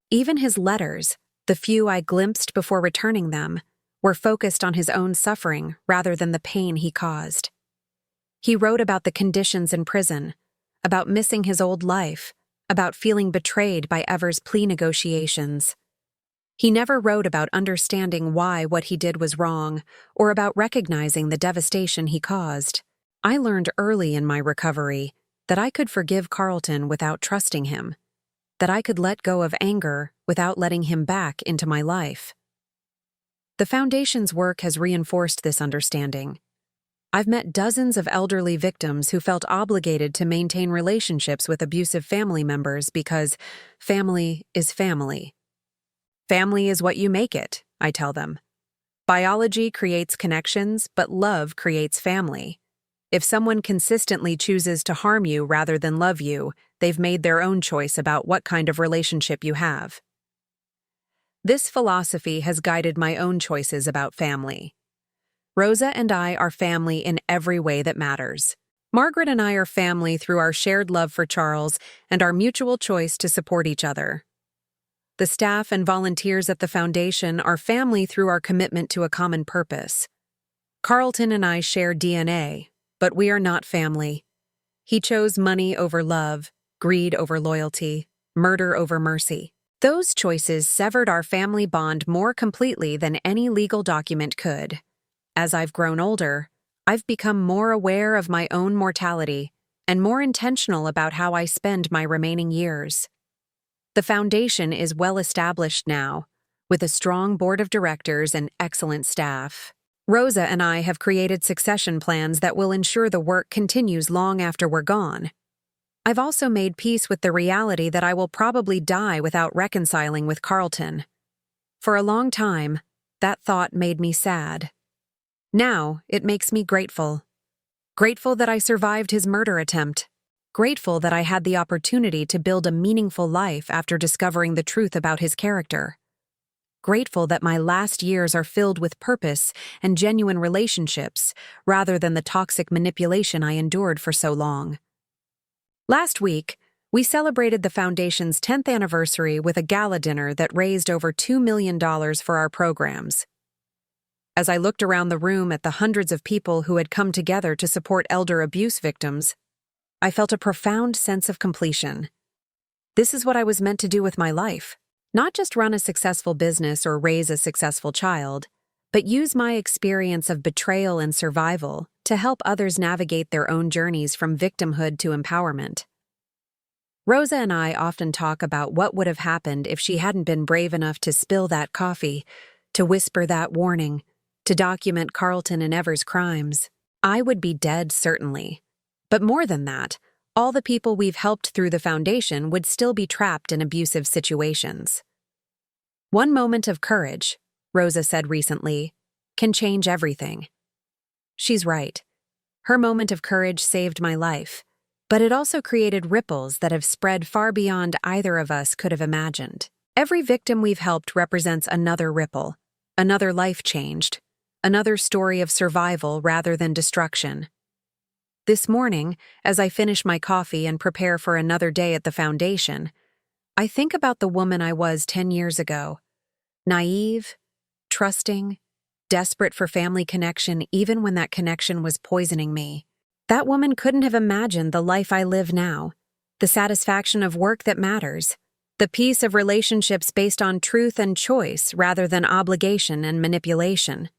Even his letters, the few I glimpsed before returning them, were focused on his own suffering rather than the pain he caused. He wrote about the conditions in prison, about missing his old life, about feeling betrayed by Ever's plea negotiations. He never wrote about understanding why what he did was wrong, or about recognizing the devastation he caused. I learned early in my recovery that I could forgive Carlton without trusting him, that I could let go of anger without letting him back into my life. The Foundation's work has reinforced this understanding. I've met dozens of elderly victims who felt obligated to maintain relationships with abusive family members because family is family. Family is what you make it, I tell them. Biology creates connections, but love creates family. If someone consistently chooses to harm you rather than love you, they've made their own choice about what kind of relationship you have. This philosophy has guided my own choices about family. Rosa and I are family in every way that matters. Margaret and I are family through our shared love for Charles and our mutual choice to support each other. The staff and volunteers at the Foundation are family through our commitment to a common purpose. Carlton and I share DNA, but we are not family. He chose money over love, greed over loyalty, murder over mercy. Those choices severed our family bond more completely than any legal document could. As I've grown older, I've become more aware of my own mortality and more intentional about how I spend my remaining years. The Foundation is well established now, with a strong board of directors and excellent staff. Rosa and I have created succession plans that will ensure the work continues long after we're gone. I've also made peace with the reality that I will probably die without reconciling with Carlton. For a long time, that thought made me sad. Now, it makes me grateful. Grateful that I survived his murder attempt. Grateful that I had the opportunity to build a meaningful life after discovering the truth about his character. Grateful that my last years are filled with purpose and genuine relationships, rather than the toxic manipulation I endured for so long. Last week, we celebrated the Foundation's 10th anniversary with a gala dinner that raised over $2 million for our programs. As I looked around the room at the hundreds of people who had come together to support elder abuse victims, I felt a profound sense of completion. This is what I was meant to do with my life. Not just run a successful business or raise a successful child, but use my experience of betrayal and survival to help others navigate their own journeys from victimhood to empowerment. Rosa and I often talk about what would have happened if she hadn't been brave enough to spill that coffee, to whisper that warning, to document Carlton and Ever's crimes. I would be dead, certainly. But more than that, all the people we've helped through the foundation would still be trapped in abusive situations. One moment of courage, Rosa said recently, can change everything. She's right. Her moment of courage saved my life, but it also created ripples that have spread far beyond either of us could have imagined. Every victim we've helped represents another ripple, another life changed, another story of survival rather than destruction. This morning, as I finish my coffee and prepare for another day at the foundation, I think about the woman I was 10 years ago. Naive, trusting, desperate for family connection even when that connection was poisoning me. That woman couldn't have imagined the life I live now, the satisfaction of work that matters, the peace of relationships based on truth and choice rather than obligation and manipulation.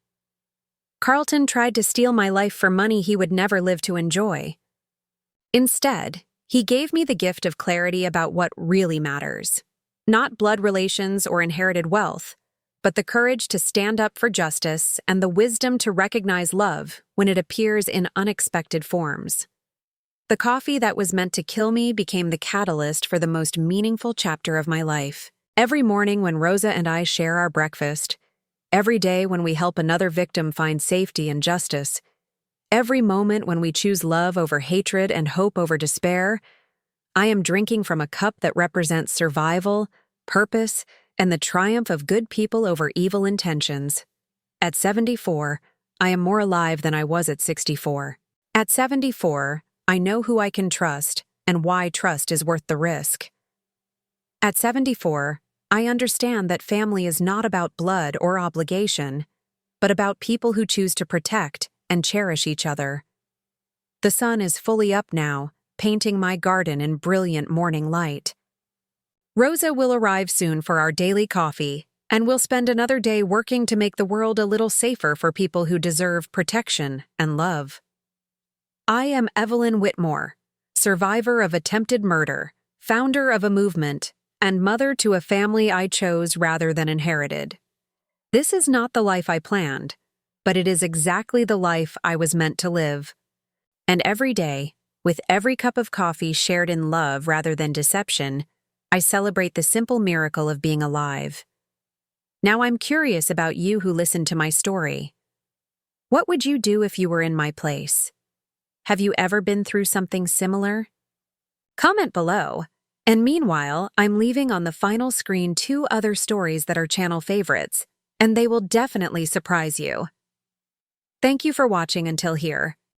Carlton tried to steal my life for money he would never live to enjoy. Instead, he gave me the gift of clarity about what really matters. Not blood relations or inherited wealth, but the courage to stand up for justice and the wisdom to recognize love when it appears in unexpected forms. The coffee that was meant to kill me became the catalyst for the most meaningful chapter of my life. Every morning when Rosa and I share our breakfast, every day when we help another victim find safety and justice, every moment when we choose love over hatred and hope over despair, I am drinking from a cup that represents survival, purpose, and the triumph of good people over evil intentions. At 74, I am more alive than I was at 64. At 74, I know who I can trust and why trust is worth the risk. At 74, I understand that family is not about blood or obligation, but about people who choose to protect and cherish each other. The sun is fully up now, painting my garden in brilliant morning light. Rosa will arrive soon for our daily coffee, and we'll spend another day working to make the world a little safer for people who deserve protection and love. I am Evelyn Whitmore, survivor of attempted murder, founder of a movement, and mother to a family I chose rather than inherited. This is not the life I planned, but it is exactly the life I was meant to live. And every day, with every cup of coffee shared in love rather than deception, I celebrate the simple miracle of being alive. Now I'm curious about you who listened to my story. What would you do if you were in my place? Have you ever been through something similar? Comment below. And meanwhile, I'm leaving on the final screen 2 other stories that are channel favorites, and they will definitely surprise you. Thank you for watching until here.